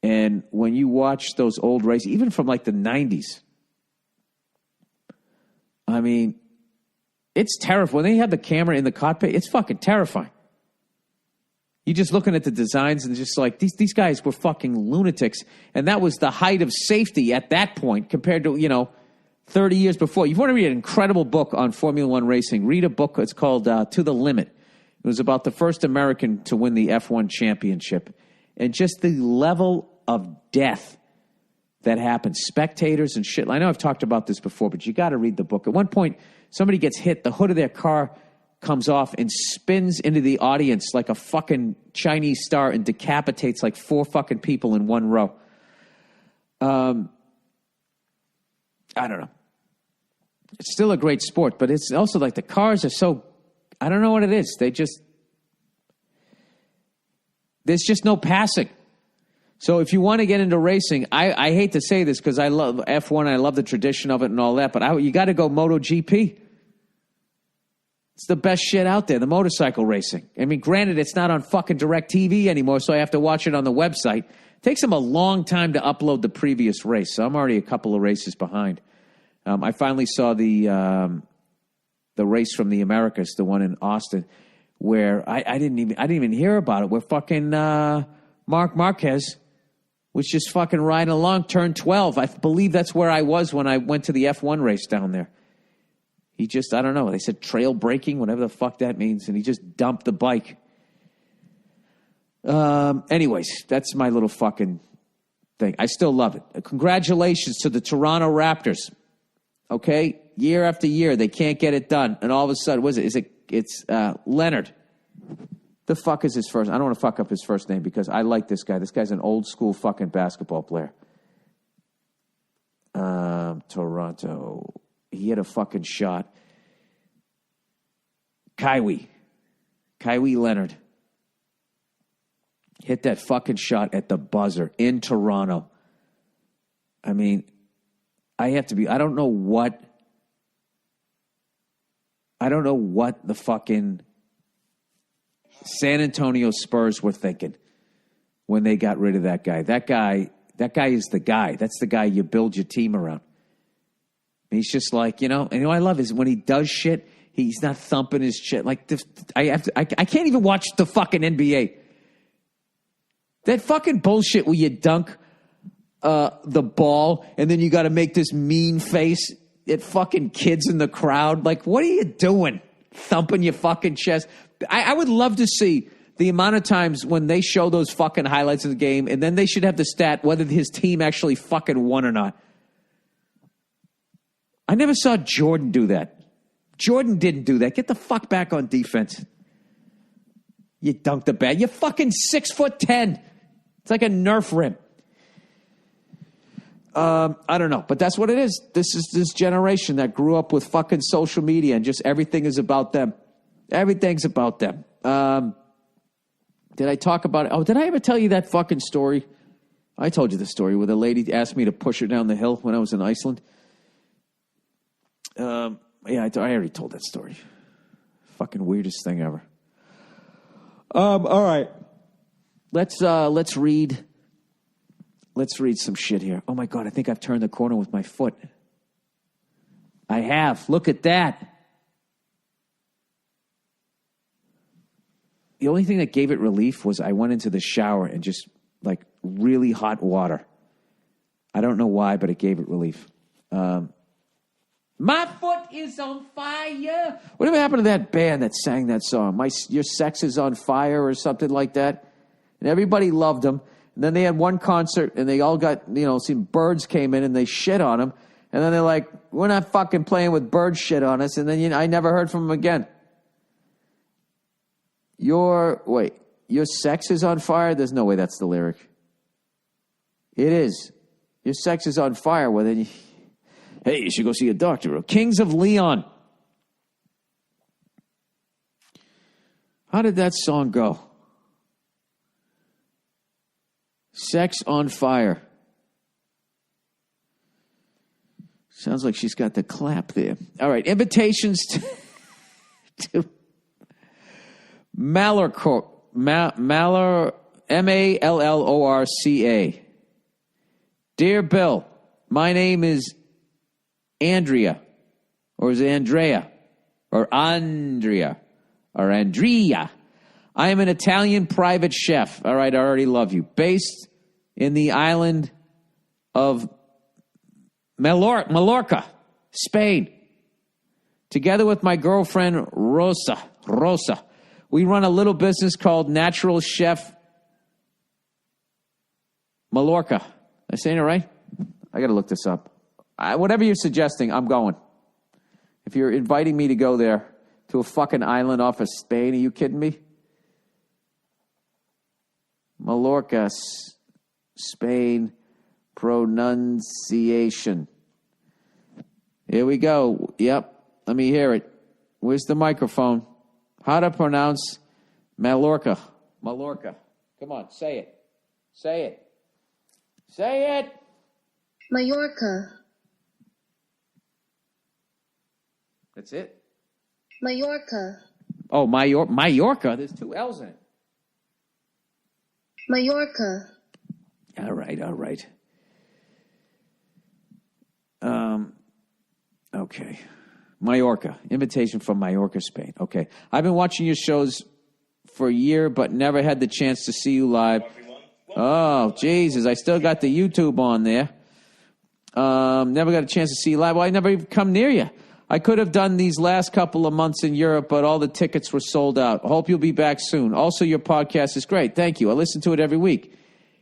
and when you watch those old races, even from like the 90s, I mean, it's terrifying. When they had the camera in the cockpit, it's fucking terrifying. You're just looking at the designs and just like, these guys were fucking lunatics. And that was the height of safety at that point compared to, 30 years before. You want to read an incredible book on Formula One racing, read a book. It's called To the Limit. It was about the first American to win the F1 championship. And just the level of death that happened. Spectators and shit. I know I've talked about this before, but you got to read the book. At one point, somebody gets hit. The hood of their car comes off and spins into the audience like a fucking Chinese star and decapitates like 4 fucking people in one row. I don't know. It's still a great sport, but it's also like the cars are so, I don't know what it is. There's just no passing. So if you want to get into racing, I hate to say this because I love F1, I love the tradition of it and all that, but you got to go MotoGP. It's the best shit out there, the motorcycle racing. I mean, granted, it's not on fucking DirecTV anymore, so I have to watch it on the website. It takes them a long time to upload the previous race, so I'm already a couple of races behind. I finally saw the race from the Americas, the one in Austin, where I didn't even hear about it. Where fucking Mark Marquez was just fucking riding along, turn 12. I believe that's where I was when I went to the F1 race down there. He just, I don't know, they said trail braking, whatever the fuck that means, and he just dumped the bike. Anyways, that's my little fucking thing. I still love it. Congratulations to the Toronto Raptors. Okay? Year after year, they can't get it done. And all of a sudden, it's Leonard. The fuck is his first? I don't want to fuck up his first name because I like this guy. This guy's an old school fucking basketball player. Toronto. He had a fucking shot. Kawhi Leonard. Hit that fucking shot at the buzzer in Toronto. I mean, I don't know what the fucking San Antonio Spurs were thinking when they got rid of that guy. That guy is the guy. That's the guy you build your team around. He's just like, and what I love is when he does shit, he's not thumping his shit. Like, I can't even watch the fucking NBA. That fucking bullshit where you dunk the ball and then you got to make this mean face at fucking kids in the crowd. Like, what are you doing? Thumping your fucking chest. I would love to see the amount of times when they show those fucking highlights of the game, and then they should have the stat whether his team actually fucking won or not. I never saw Jordan do that. Jordan didn't do that. Get the fuck back on defense. You dunked the bad. You're fucking 6'10". It's like a Nerf rim. I don't know, but that's what it is. This is this generation that grew up with fucking social media and just everything is about them. Everything's about them. Did I talk about it? Oh, did I ever tell you that fucking story? I told you the story where the lady asked me to push her down the hill when I was in Iceland. Yeah, I already told that story. Fucking weirdest thing ever. All right. Let's read some shit here. Oh my God, I think I've turned the corner with my foot. I have. Look at that. The only thing that gave it relief was I went into the shower and just like really hot water. I don't know why, but it gave it relief. My foot is on fire. Whatever happened to that band that sang that song? Your sex is on fire or something like that. And everybody loved them. And then they had one concert and they all got, some birds came in and they shit on them. And then they're like, we're not fucking playing with bird shit on us. And then I never heard from them again. Your sex is on fire? There's no way that's the lyric. It is. Your sex is on fire. Well, then hey, you should go see a doctor. Kings of Leon. How did that song go? Sex on fire. Sounds like she's got the clap there. All right, invitations to Mallorca, M-A-L-L-O-R-C-A. Dear Bill, my name is Andrea, or is it Andrea, or Andrea, or Andrea. I am an Italian private chef. All right, I already love you. Based in the island of Mallorca, Spain. Together with my girlfriend, Rosa. We run a little business called Natural Chef Mallorca. Am I saying it right? I got to look this up. Whatever you're suggesting, I'm going. If you're inviting me to go there to a fucking island off of Spain, are you kidding me? Mallorca, Spain, pronunciation. Here we go. Yep. Let me hear it. Where's the microphone? How to pronounce Mallorca. Mallorca. Come on, say it. Say it. Say it. Mallorca. That's it? Mallorca. Oh, Mallorca. There's two L's in it. Mallorca. All right. Okay. Mallorca. Invitation from Mallorca, Spain. Okay. I've been watching your shows for a year, but never had the chance to see you live. Oh, Jesus. I still got the YouTube on there. Never got a chance to see you live. Well, I never even come near you. I could have done these last couple of months in Europe, but all the tickets were sold out. Hope you'll be back soon. Also, your podcast is great. Thank you. I listen to it every week,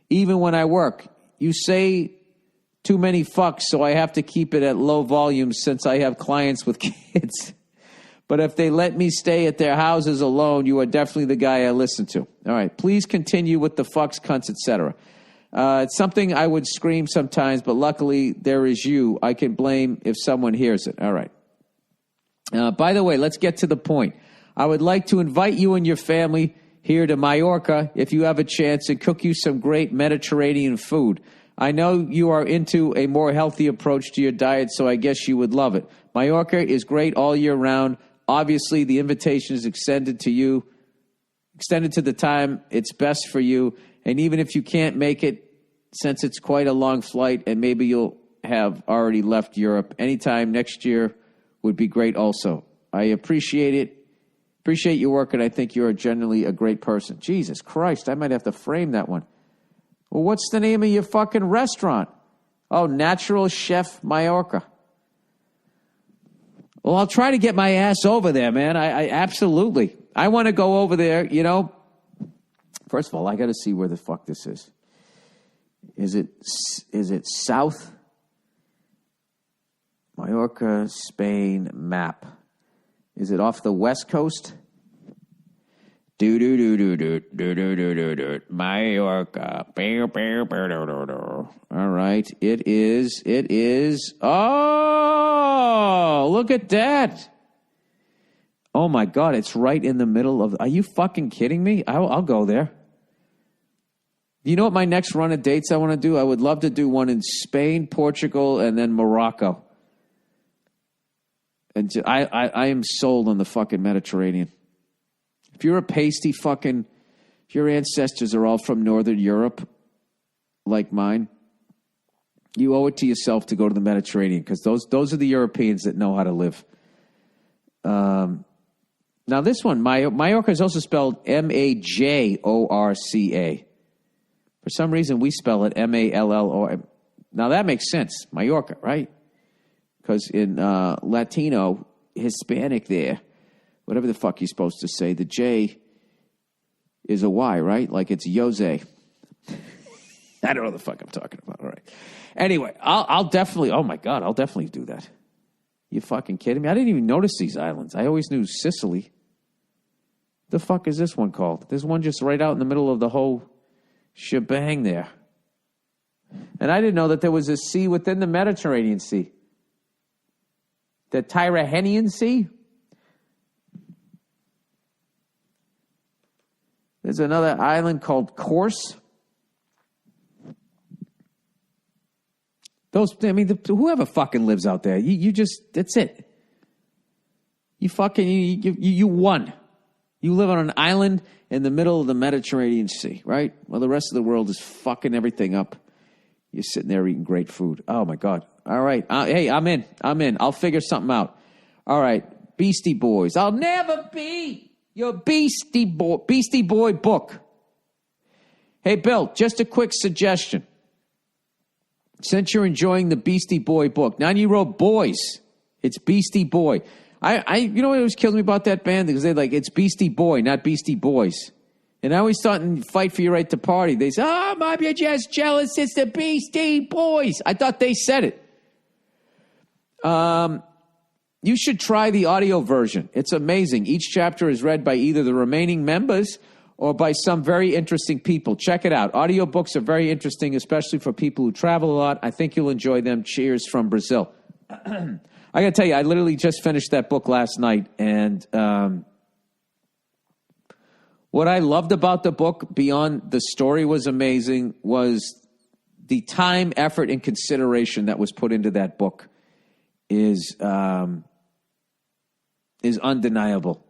even when I work. You say too many fucks, so I have to keep it at low volume since I have clients with kids. But if they let me stay at their houses alone, you are definitely the guy I listen to. All right. Please continue with the fucks, cunts, etc. It's something I would scream sometimes, but luckily there is you. I can blame if someone hears it. All right. By the way, let's get to the point. I would like to invite you and your family here to Mallorca if you have a chance and cook you some great Mediterranean food. I know you are into a more healthy approach to your diet, so I guess you would love it. Mallorca is great all year round. Obviously, the invitation is extended to the time it's best for you. And even if you can't make it, since it's quite a long flight and maybe you'll have already left Europe, anytime next year would be great also. I appreciate it. Appreciate your work, and I think you're generally a great person. Jesus Christ, I might have to frame that one. Well, what's the name of your fucking restaurant? Oh, Natural Chef Mallorca. Well, I'll try to get my ass over there, man. I absolutely. I want to go over there, you know. First of all, I got to see where the fuck this is. Is it south? Mallorca, Spain map. Is it off the west coast? Mallorca. All right. It is. Oh, look at that. Oh, my God. It's right in the middle of... Are you fucking kidding me? I'll go there. You know what my next run of dates I want to do? I would love to do one in Spain, Portugal, and then Morocco. And I am sold on the fucking Mediterranean. If you're a pasty fucking... If your ancestors are all from Northern Europe, like mine, you owe it to yourself to go to the Mediterranean, because those are the Europeans that know how to live. Now this one, Mallorca is also spelled Majorca. For some reason, we spell it Mallo. Now that makes sense, Mallorca, right? Because in Latino, Hispanic there, whatever the fuck you're supposed to say, the J is a Y, right? Like it's Jose. I don't know what the fuck I'm talking about. All right. Anyway, I'll definitely, oh my God, I'll definitely do that. You fucking kidding me? I didn't even notice these islands. I always knew Sicily. The fuck is this one called? There's one just right out in the middle of the whole shebang there. And I didn't know that there was a sea within the Mediterranean Sea. The Tyrrhenian Sea. There's another island called Corse. Whoever fucking lives out there, you just, that's it. You fucking, you won. You live on an island in the middle of the Mediterranean Sea, right? Well, the rest of the world is fucking everything up. You're sitting there eating great food. Oh, my God. All right. Hey, I'm in. I'll figure something out. All right. Beastie Boys. I'll never be your Beastie Boy book. Hey, Bill, just a quick suggestion. Since you're enjoying the Beastie Boy book, 9-year-old boys, it's Beastie Boy. You know what always kills me about that band? Because they're like, it's Beastie Boy, not Beastie Boys. And I always thought and fight for your right to party. They say, oh, Mom, you're just jealous. It's the Beastie Boys. I thought they said it. You should try the audio version. It's amazing. Each chapter is read by either the remaining members or by some very interesting people. Check it out. Audiobooks are very interesting, especially for people who travel a lot. I think you'll enjoy them. Cheers from Brazil. I got to tell you, I literally just finished that book last night, and what I loved about the book, beyond the story was amazing, was the time, effort, and consideration that was put into that book is undeniable.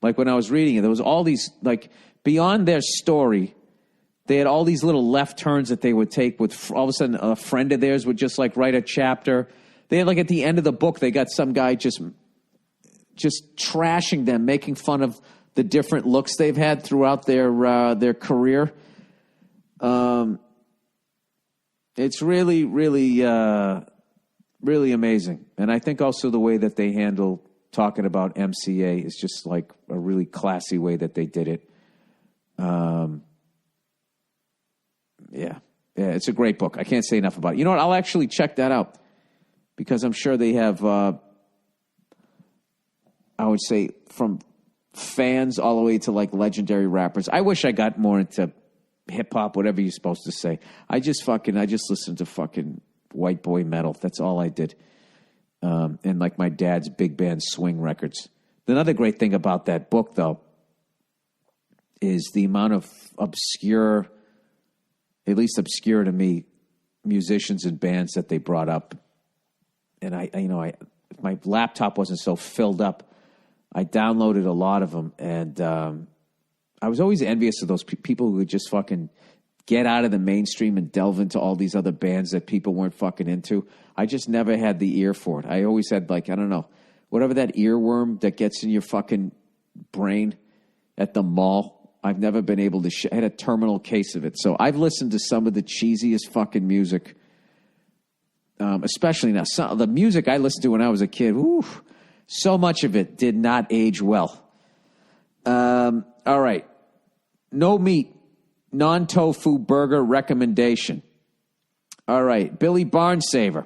Like when I was reading it, there was all these, like, beyond their story, they had all these little left turns that they would take with, all of a sudden, a friend of theirs would just, like, write a chapter. They had, like, at the end of the book, they got some guy just trashing them, making fun of the different looks they've had throughout their career. It's really, really, really amazing. And I think also the way that they handle talking about MCA is just like a really classy way that they did it. Yeah, it's a great book. I can't say enough about it. You know what? I'll actually check that out because I'm sure they have, I would say, from fans all the way to like legendary rappers. I wish I got more into hip hop, whatever you're supposed to say. I just listened to fucking white boy metal. That's all I did. And like my dad's big band swing records. Another great thing about that book, though, is the amount of obscure, at least obscure to me, musicians and bands that they brought up. And if my laptop wasn't so filled up, I downloaded a lot of them. And I was always envious of those people who would just fucking get out of the mainstream and delve into all these other bands that people weren't fucking into. I just never had the ear for it. I always had, like, I don't know, whatever that earworm that gets in your fucking brain at the mall. I've never been able to I had a terminal case of it. So I've listened to some of the cheesiest fucking music, especially now. The music I listened to when I was a kid, so much of it did not age well. All right. No meat, non-tofu burger recommendation. All right. Billy Barnsaver.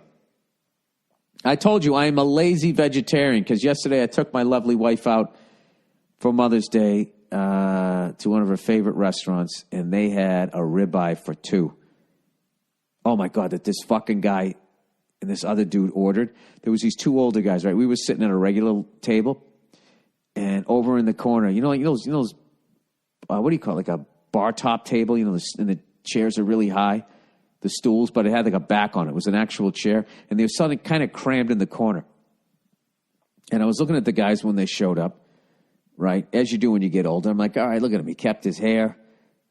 I told you I am a lazy vegetarian because yesterday I took my lovely wife out for Mother's Day to one of her favorite restaurants, and they had a ribeye for two. Oh, my God, that this fucking guy and this other dude ordered. There was these two older guys, right? We were sitting at a regular table, and over in the corner, you know those what do you call it, like a bar top table? You know, and the chairs are really high, the stools, but it had like a back on it. It was an actual chair, and they were something kind of crammed in the corner. And I was looking at the guys when they showed up, right? As you do when you get older. I'm like, all right, look at him. He kept his hair.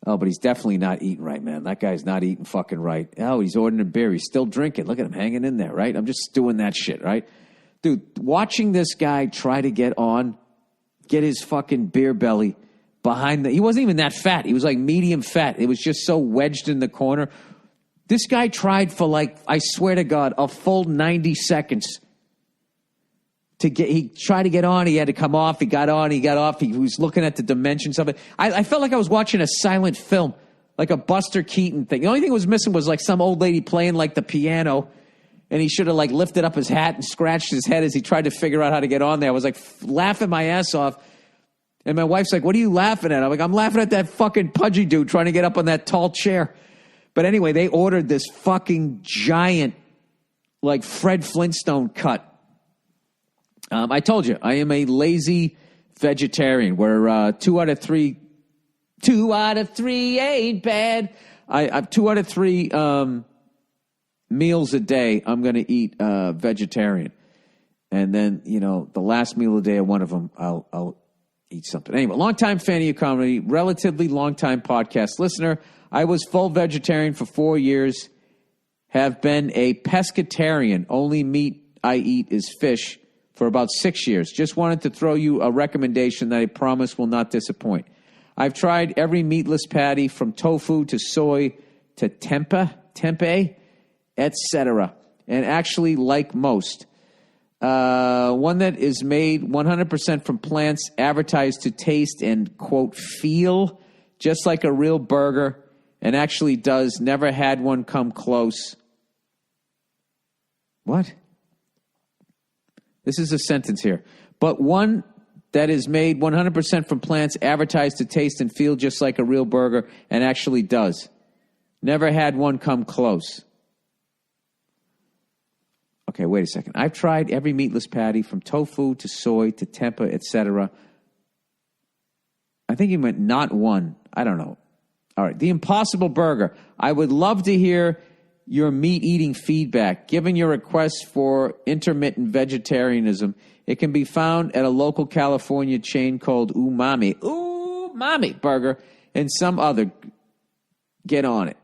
Oh, but he's definitely not eating right, man. That guy's not eating fucking right. Oh, he's ordering a beer. He's still drinking. Look at him hanging in there, right? I'm just doing that shit, right? Dude, watching this guy try to get his fucking beer belly behind he wasn't even that fat. He was like medium fat. It was just so wedged in the corner. This guy tried for like, I swear to God, a full 90 seconds he tried to get on, he had to come off, he got on, he got off, he was looking at the dimensions of it. I felt like I was watching a silent film, like a Buster Keaton thing. The only thing that was missing was like some old lady playing like the piano, and he should have like lifted up his hat and scratched his head as he tried to figure out how to get on there. I was like laughing my ass off, and my wife's like, what are you laughing at? I'm like, I'm laughing at that fucking pudgy dude trying to get up on that tall chair. But anyway, they ordered this fucking giant, like Fred Flintstone cut. I told you, I am a lazy vegetarian where 2 out of 3 ain't bad. I 2 out of 3 meals a day, I'm going to eat vegetarian. And then, the last meal of the day of one of them, I'll eat something. Anyway, longtime fan of your comedy, relatively longtime podcast listener. I was full vegetarian for 4 years, have been a pescatarian. Only meat I eat is fish. For about 6 years. Just wanted to throw you a recommendation that I promise will not disappoint. I've tried every meatless patty from tofu to soy to tempeh, etc. And actually like most. One that is made 100% from plants, advertised to taste and, quote, feel just like a real burger, and actually does. Never had one come close. What? This is a sentence here. But one that is made 100% from plants, advertised to taste and feel just like a real burger, and actually does. Never had one come close. Okay, wait a second. I've tried every meatless patty from tofu to soy to tempeh, etc. I think he meant not one. I don't know. All right, the Impossible Burger. I would love to hear your meat-eating feedback. Given your request for intermittent vegetarianism, it can be found at a local California chain called Umami Burger and some other. Get on it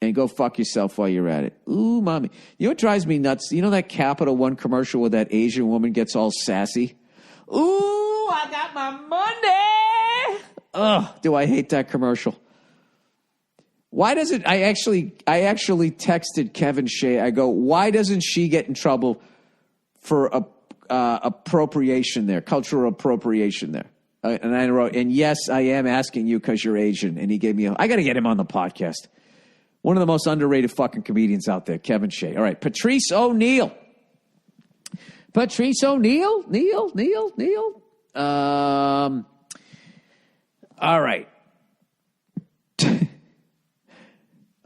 and go fuck yourself while you're at it. Umami. You know what drives me nuts? You know that Capital One commercial where that Asian woman gets all sassy? Ooh, I got my money. Ugh, do I hate that commercial. Why does it? I actually texted Kevin Shea. I go, why doesn't she get in trouble for appropriation there, cultural appropriation there? And I wrote, and yes, I am asking you because you're Asian. And he gave me I got to get him on the podcast. One of the most underrated fucking comedians out there, Kevin Shea. All right, Patrice O'Neill. Neil. All right.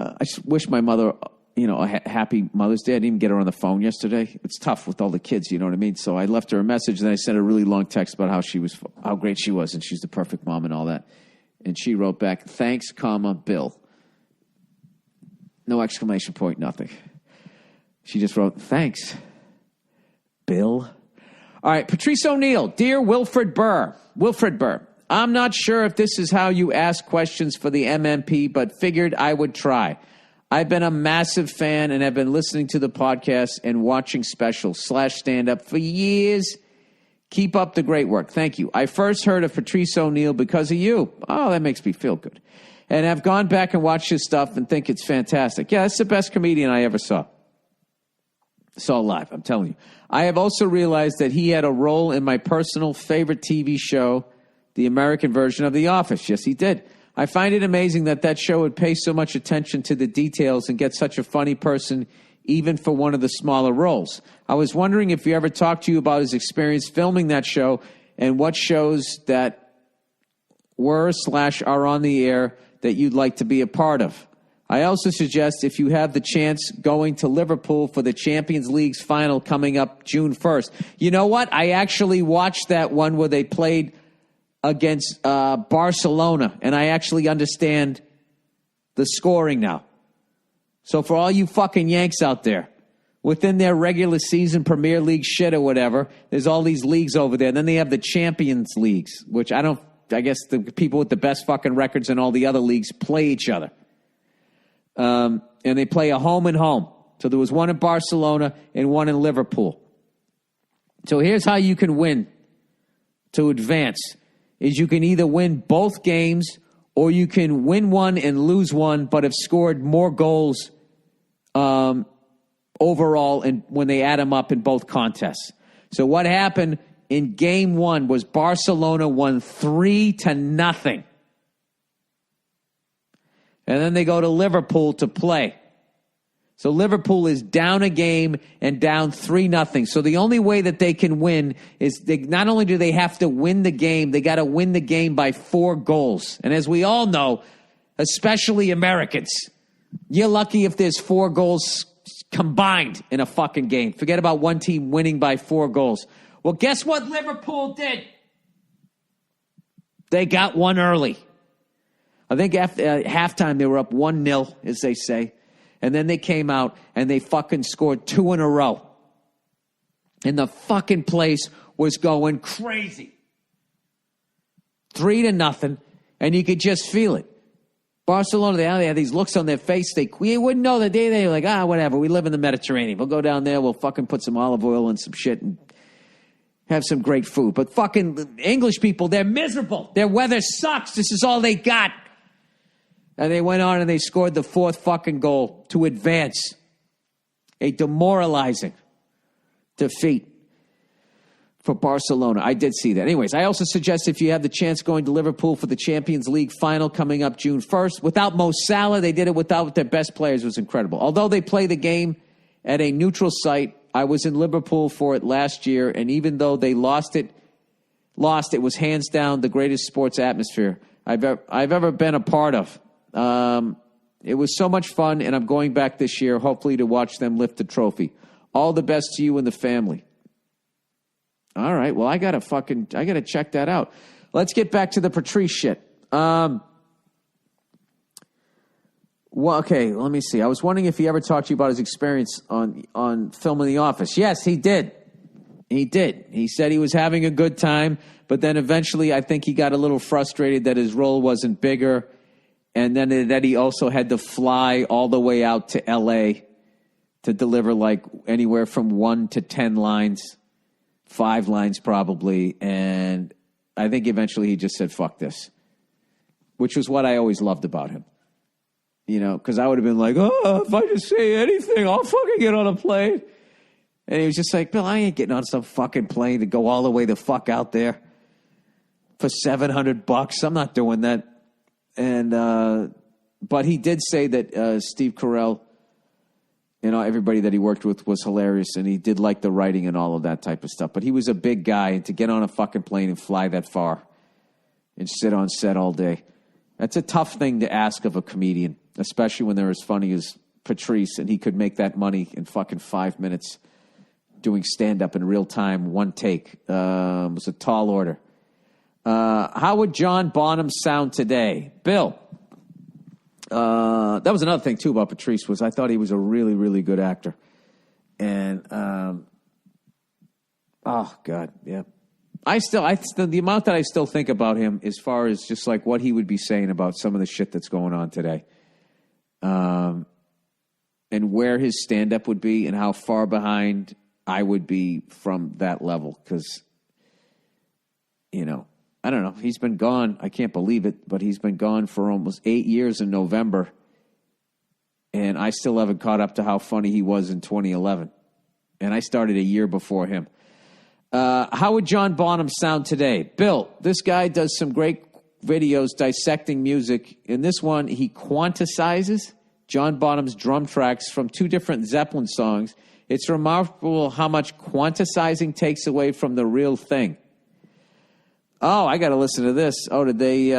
I just wish my mother, a happy Mother's Day. I didn't even get her on the phone yesterday. It's tough with all the kids, you know what I mean? So I left her a message, then I sent a really long text about how great she was, and she's the perfect mom and all that. And she wrote back, thanks, Bill. No exclamation point, nothing. She just wrote, thanks, Bill. All right, Patrice O'Neill. Dear Wilfred Burr. I'm not sure if this is how you ask questions for the MMP, but figured I would try. I've been a massive fan and have been listening to the podcast and watching specials / stand-up for years. Keep up the great work. Thank you. I first heard of Patrice O'Neill because of you. Oh, that makes me feel good. And have gone back and watched his stuff and think it's fantastic. Yeah, that's the best comedian I ever saw live, I'm telling you. I have also realized that he had a role in my personal favorite TV show, the American version of The Office. Yes, he did. I find it amazing that show would pay so much attention to the details and get such a funny person even for one of the smaller roles. I was wondering if he ever talked to you about his experience filming that show and what shows that were/are on the air that you'd like to be a part of. I also suggest if you have the chance going to Liverpool for the Champions League's final coming up June 1st. You know what? I actually watched that one where they played against Barcelona, and I actually understand the scoring now. So for all you fucking Yanks out there, within their regular season Premier League shit or whatever, there's all these leagues over there. And then they have the Champions Leagues, which I guess the people with the best fucking records in all the other leagues play each other. And they play a home and home. So there was one in Barcelona and one in Liverpool. So here's how you can win to advance. Is you can either win both games or you can win one and lose one, but have scored more goals overall and when they add them up in both contests. So what happened in game one was Barcelona won 3-0. And then they go to Liverpool to play. So Liverpool is down a game and down 3-0. So the only way that they can win is not only do they have to win the game, they got to win the game by 4 goals. And as we all know, especially Americans, you're lucky if there's 4 goals combined in a fucking game. Forget about one team winning by 4 goals. Well, guess what Liverpool did? They got one early. I think after halftime they were up 1-0, as they say. And then they came out and they fucking scored 2 in a row. And the fucking place was going crazy. 3-0, and you could just feel it. Barcelona, they had these looks on their face. You wouldn't know the day. They were like, whatever, we live in the Mediterranean. We'll go down there, we'll fucking put some olive oil and some shit and have some great food. But fucking English people, they're miserable. Their weather sucks. This is all they got. And they went on and they scored the 4th fucking goal to advance. A demoralizing defeat for Barcelona. I did see that. Anyways, I also suggest if you have the chance going to Liverpool for the Champions League final coming up June 1st. Without Mo Salah, they did it without their best players. It was incredible. Although they play the game at a neutral site, I was in Liverpool for it last year, and even though they lost, it was hands down the greatest sports atmosphere I've ever been a part of. It was so much fun, and I'm going back this year, hopefully to watch them lift the trophy. All the best to you and the family. All right, well, I gotta check that out. Let's get back to the Patrice shit. Well, okay, let me see. I was wondering if he ever talked to you about his experience on filming The Office. Yes, he did. He did. He said he was having a good time, but then eventually I think he got a little frustrated that his role wasn't bigger. And then that he also had to fly all the way out to L.A. to deliver like anywhere from 1 to 10 lines, 5 lines probably. And I think eventually he just said, fuck this, which was what I always loved about him. You know, because I would have been like, if I just say anything, I'll fucking get on a plane. And he was just like, Bill, I ain't getting on some fucking plane to go all the way the fuck out there for $700. I'm not doing that. And but he did say that Steve Carell, everybody that he worked with was hilarious, and he did like the writing and all of that type of stuff. But he was a big guy, and to get on a fucking plane and fly that far and sit on set all day, that's a tough thing to ask of a comedian, especially when they're as funny as Patrice, and he could make that money in fucking 5 minutes doing stand-up in real time, one take. It was a tall order. How would John Bonham sound today? Bill, that was another thing, too, about Patrice, was I thought he was a really, really good actor. And, oh, God, yeah. The amount that I still think about him as far as just like what he would be saying about some of the shit that's going on today. And where his stand-up would be and how far behind I would be from that level. Because, I don't know. He's been gone. I can't believe it, but he's been gone for almost 8 years in November. And I still haven't caught up to how funny he was in 2011. And I started a year before him. How would John Bonham sound today? Bill, this guy does some great videos dissecting music. In this one, he quantizes John Bonham's drum tracks from two different Zeppelin songs. It's remarkable how much quantizing takes away from the real thing. Oh, I got to listen to this. Oh, did they...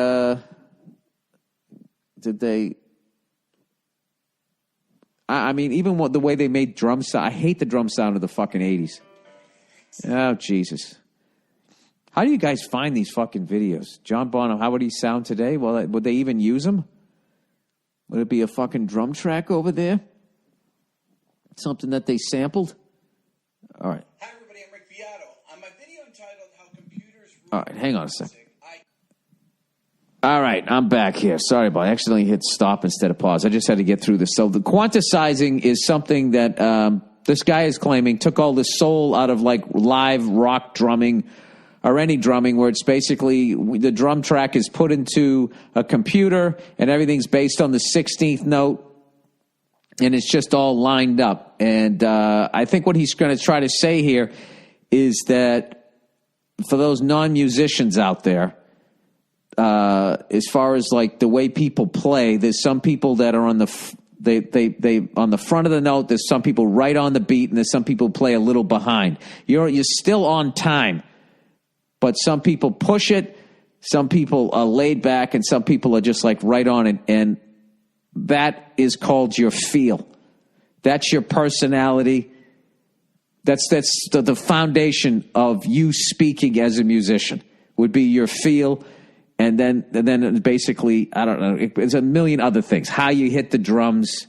I mean, even the way they made drum sound. I hate the drum sound of the fucking 80s. Oh, Jesus. How do you guys find these fucking videos? John Bonham, how would he sound today? Well, would they even use him? Would it be a fucking drum track over there? Something that they sampled? All right. Hi, everybody. I'm Rick Beato. On my video entitled How Computers... All right, hang on a second. All right, I'm back here. Sorry about it. I accidentally hit stop instead of pause. I just had to get through this. So the quantizing is something that this guy is claiming took all the soul out of like live rock drumming or any drumming, where it's basically the drum track is put into a computer and everything's based on the 16th note and it's just all lined up. And I think what he's going to try to say here is that for those non-musicians out there, as far as like the way people play, there's some people that are on they on the front of the note. There's some people right on the beat, and there's some people play a little behind. You're still on time, but some people push it. Some people are laid back, and some people are just like right on it. And that is called your feel. That's your personality. That's the foundation of you speaking as a musician would be your feel. And then basically, I don't know, it's a million other things. How you hit the drums.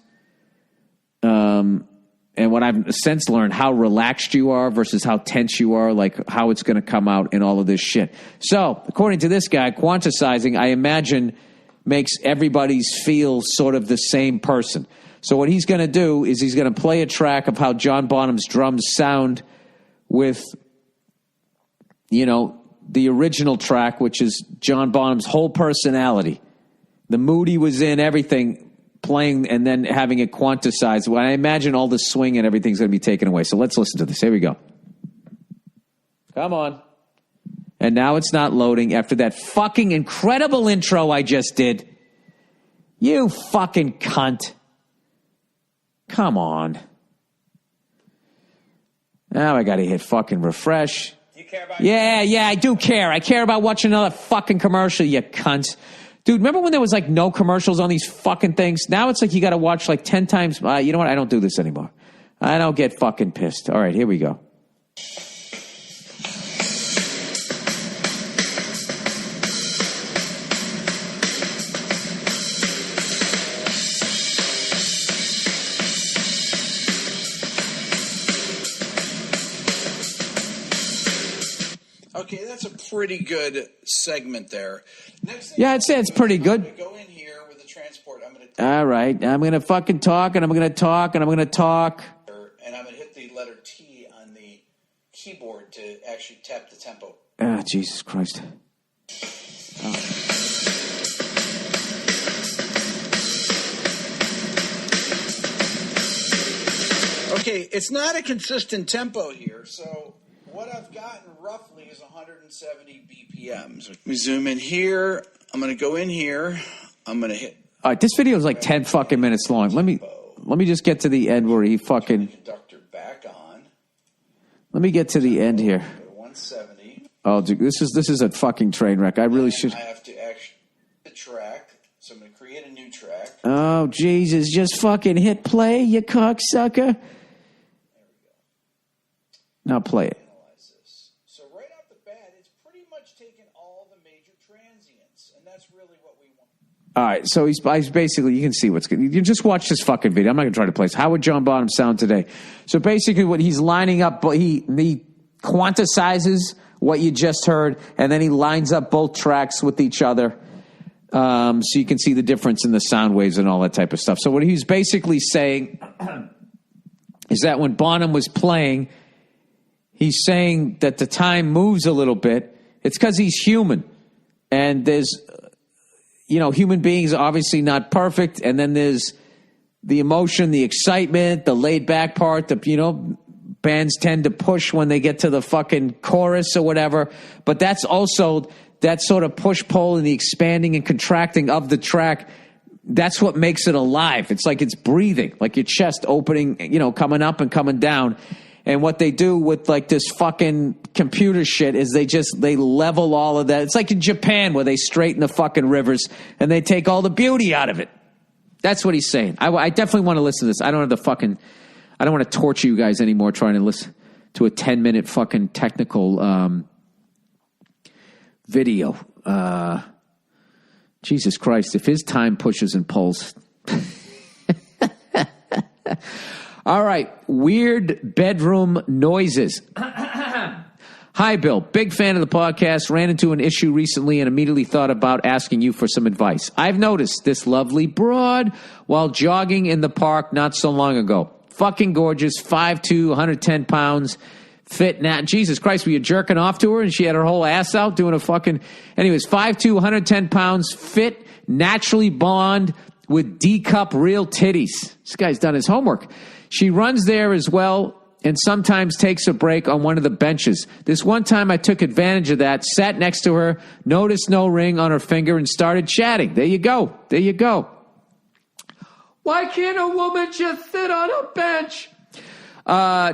And what I've since learned, how relaxed you are versus how tense you are, like how it's going to come out and all of this shit. So, according to this guy, quantizing, I imagine, makes everybody's feel sort of the same person. So what he's going to do is he's going to play a track of how John Bonham's drums sound with, you know, the original track, which is John Bonham's whole personality, the mood he was in, everything, playing and then having it quantized. Well, I imagine all the swing and everything's going to be taken away. So let's listen to this. Here we go. Come on. And now it's not loading after that fucking incredible intro I just did. You fucking cunt. Come on. Now I got to hit fucking refresh. Yeah, I do care. I care about watching another fucking commercial, you cunts. Dude, remember when there was like no commercials on these fucking things? Now it's like you got to watch like 10 times. You know what? I don't do this anymore. I don't get fucking pissed. All right, here we go. Okay, that's a pretty good segment there. Next thing, yeah, I'd say it's pretty good. I'm going to go in here with the transport. All right, I'm going to fucking talk, and I'm going to talk, and I'm going to talk. And I'm going to hit the letter T on the keyboard to actually tap the tempo. Ah, Jesus Christ. Oh. Okay, it's not a consistent tempo here, so what I've gotten roughly is 170 BPMs. We zoom in here. I'm going to go in here. I'm going to hit. All right, this video is like 10 fucking minutes long. Let me just get to the end where he fucking. Conductor back on. Let me get to the end here. 170. Oh, dude, this is a fucking train wreck. I really should. I have to actually hit the track, so I'm going to create a new track. Oh Jesus! Just fucking hit play, you cocksucker. Now play it. Analyze this. So right off the bat, it's pretty much taken all the major transients, and that's really what we want. All right, so he's basically, you can see what's good. You just watch this fucking video. I'm not going to try to play this. How would John Bonham sound today? So basically what he's lining up, he quantizes what you just heard, and then he lines up both tracks with each other. So you can see the difference in the sound waves and all that type of stuff. So what he's basically saying is that when Bonham was playing, he's saying that the time moves a little bit. It's because he's human. And there's, human beings are obviously not perfect. And then there's the emotion, the excitement, the laid back part, bands tend to push when they get to the fucking chorus or whatever. But that's also that sort of push-pull and the expanding and contracting of the track. That's what makes it alive. It's like it's breathing, like your chest opening, coming up and coming down. And what they do with like this fucking computer shit is they level all of that. It's like in Japan where they straighten the fucking rivers and they take all the beauty out of it. That's what he's saying. I definitely want to listen to this. I don't want to torture you guys anymore trying to listen to a 10-minute fucking technical video. Jesus Christ, if his time pushes and pulls. All right, weird bedroom noises. Hi, Bill. Big fan of the podcast. Ran into an issue recently and immediately thought about asking you for some advice. I've noticed this lovely broad while jogging in the park not so long ago. Fucking gorgeous, 5'2", 110 pounds, fit. Now, Jesus Christ, were you jerking off to her and she had her whole ass out doing a fucking... Anyways, 5'2", 110 pounds, fit, naturally blonde with D-cup real titties. This guy's done his homework. She runs there as well and sometimes takes a break on one of the benches. This one time I took advantage of that, sat next to her, noticed no ring on her finger, and started chatting. There you go. There you go. Why can't a woman just sit on a bench?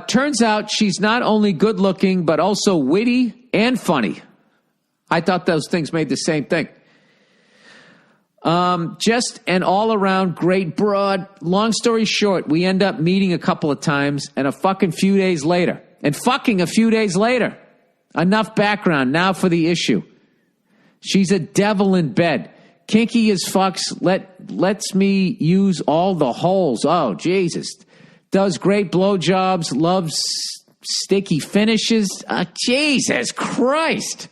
Turns out she's not only good looking, but also witty and funny. I thought those things made the same thing. Just an all-around great broad. Long story short, we end up meeting a couple of times and a fucking few days later. Enough background now for the issue. She's a devil in bed. Kinky as fucks, lets me use all the holes. Oh, Jesus. Does great blowjobs, loves sticky finishes. Jesus Christ.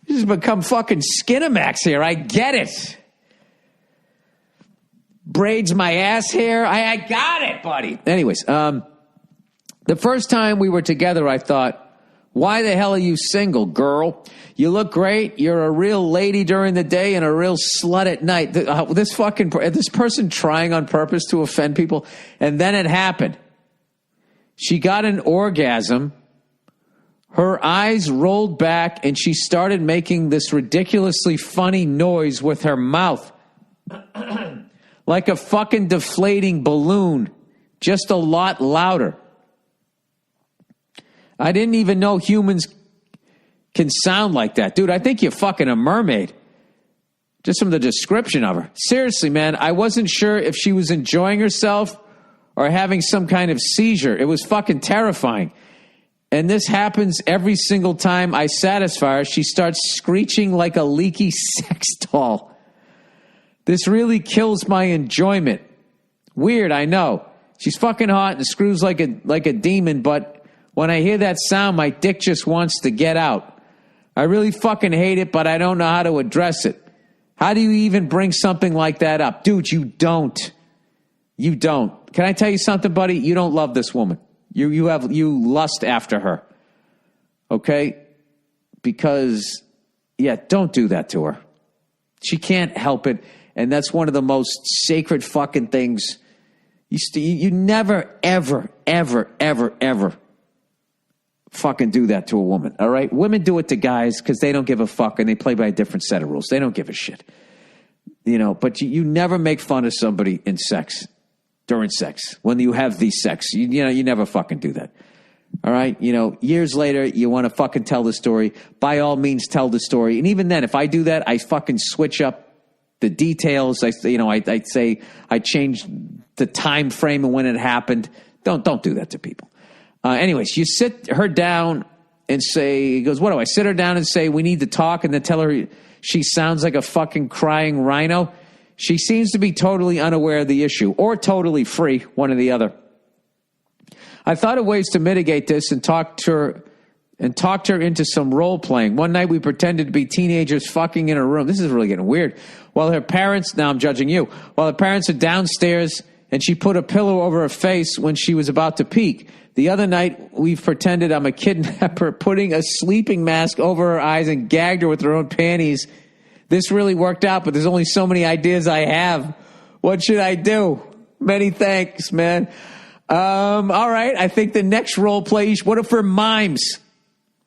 This has become fucking Skinamax here. I get it. Braids my ass hair. I got it, buddy. Anyways, the first time we were together, I thought, why the hell are you single, girl? You look great. You're a real lady during the day and a real slut at night. This person trying on purpose to offend people. And then it happened. She got an orgasm. Her eyes rolled back and she started making this ridiculously funny noise with her mouth. Like a fucking deflating balloon. Just a lot louder. I didn't even know humans can sound like that. Dude, I think you're fucking a mermaid. Just from the description of her. Seriously, man, I wasn't sure if she was enjoying herself or having some kind of seizure. It was fucking terrifying. And this happens every single time I satisfy her. She starts screeching like a leaky sex doll. This really kills my enjoyment. Weird, I know. She's fucking hot and screws like a demon, but when I hear that sound, my dick just wants to get out. I really fucking hate it, but I don't know how to address it. How do you even bring something like that up? Dude, you don't. You don't. Can I tell you something, buddy? You don't love this woman. You lust after her. Okay? Because, don't do that to her. She can't help it. And that's one of the most sacred fucking things. You never, ever, ever, ever, ever fucking do that to a woman, all right? Women do it to guys because they don't give a fuck and they play by a different set of rules. They don't give a shit. But you never make fun of somebody in sex, during sex, when you have the sex. You never fucking do that. All right? Years later, you want to fucking tell the story. By all means, tell the story. And even then, if I do that, I fucking switch up the details. I'd say I changed the time frame and when it happened. Don't do that to people. Anyways, you sit her down and say, he goes, what do I sit her down and say, we need to talk, and then tell her she sounds like a fucking crying rhino? She seems to be totally unaware of the issue, or totally free, one or the other. I thought of ways to mitigate this and talked her into some role playing. One night we pretended to be teenagers fucking in a room. This is really getting weird. While her parents are downstairs, and she put a pillow over her face when she was about to peek. The other night, we've pretended I'm a kidnapper, putting a sleeping mask over her eyes and gagged her with her own panties. This really worked out, but there's only so many ideas I have. What should I do? Many thanks, man. All right. I think the next role play, what if we're mimes?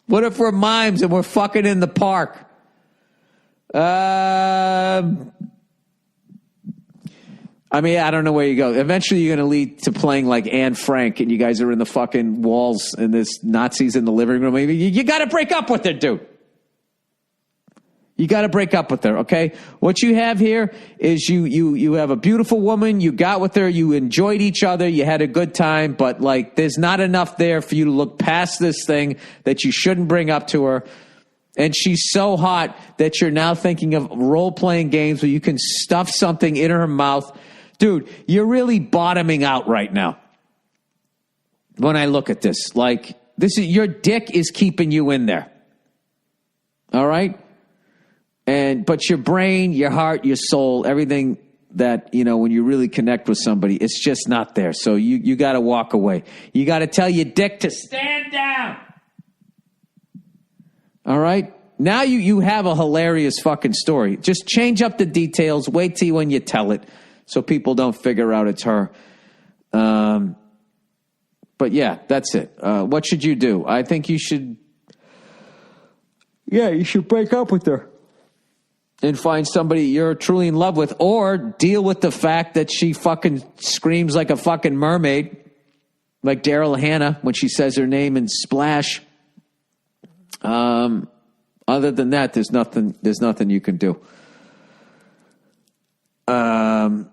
What if we're mimes and we're fucking in the park? I mean, I don't know where you go. Eventually, you're going to lead to playing like Anne Frank, and you guys are in the fucking walls, and there's Nazis in the living room. You got to break up with her, dude. You got to break up with her, okay? What you have here is you have a beautiful woman. You got with her. You enjoyed each other. You had a good time. But, like, there's not enough there for you to look past this thing that you shouldn't bring up to her. And she's so hot that you're now thinking of role-playing games where you can stuff something in her mouth. Dude, you're really bottoming out right now. When I look at this, like, this is your dick is keeping you in there. All right? But your brain, your heart, your soul, everything that, you know, when you really connect with somebody, it's just not there. So you got to walk away. You got to tell your dick to stand down. All right? Now you have a hilarious fucking story. Just change up the details. Wait till when you tell it so people don't figure out it's her. But yeah, that's it. What should you do? I think you should... Yeah, you should break up with her. And find somebody you're truly in love with, or deal with the fact that she fucking screams like a fucking mermaid, like Daryl Hannah when she says her name in Splash. Other than that, there's nothing you can do. Yeah,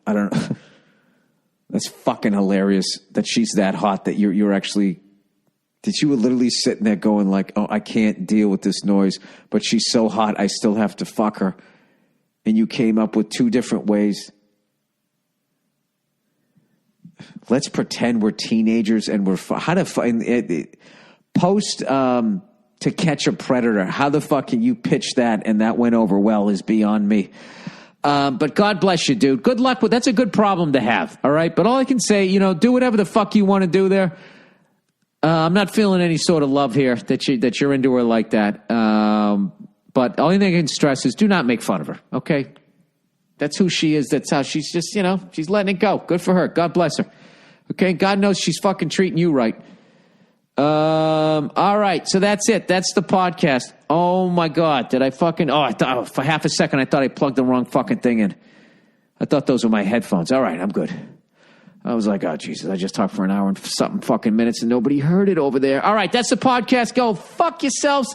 I don't know. That's fucking hilarious that she's that hot that you're actually... That you were literally sitting there going like, oh, I can't deal with this noise, but she's so hot, I still have to fuck her. And you came up with two different ways. Let's pretend we're teenagers and we're... How to find... Post To Catch a Predator. How the fuck can you pitch that and that went over well is beyond me. But God bless you, dude. Good luck with... That's a good problem to have, all right? But all I can say, you know, do whatever the fuck you want to do there. I'm not feeling any sort of love here that you're into her like that. But the only thing I can stress is do not make fun of her, okay? That's who she is. That's how she's just, you know, she's letting it go. Good for her. God bless her. Okay? God knows she's fucking treating you right. All right. So that's it. That's the podcast. Oh, my God. Did I fucking... for half a second, I thought I plugged the wrong fucking thing in. I thought those were my headphones. All right. I'm good. I was like, oh, Jesus, I just talked for an hour and something fucking minutes and nobody heard it over there. All right, that's the podcast. Go fuck yourselves.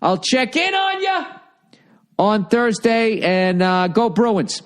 I'll check in on you on Thursday and go Bruins.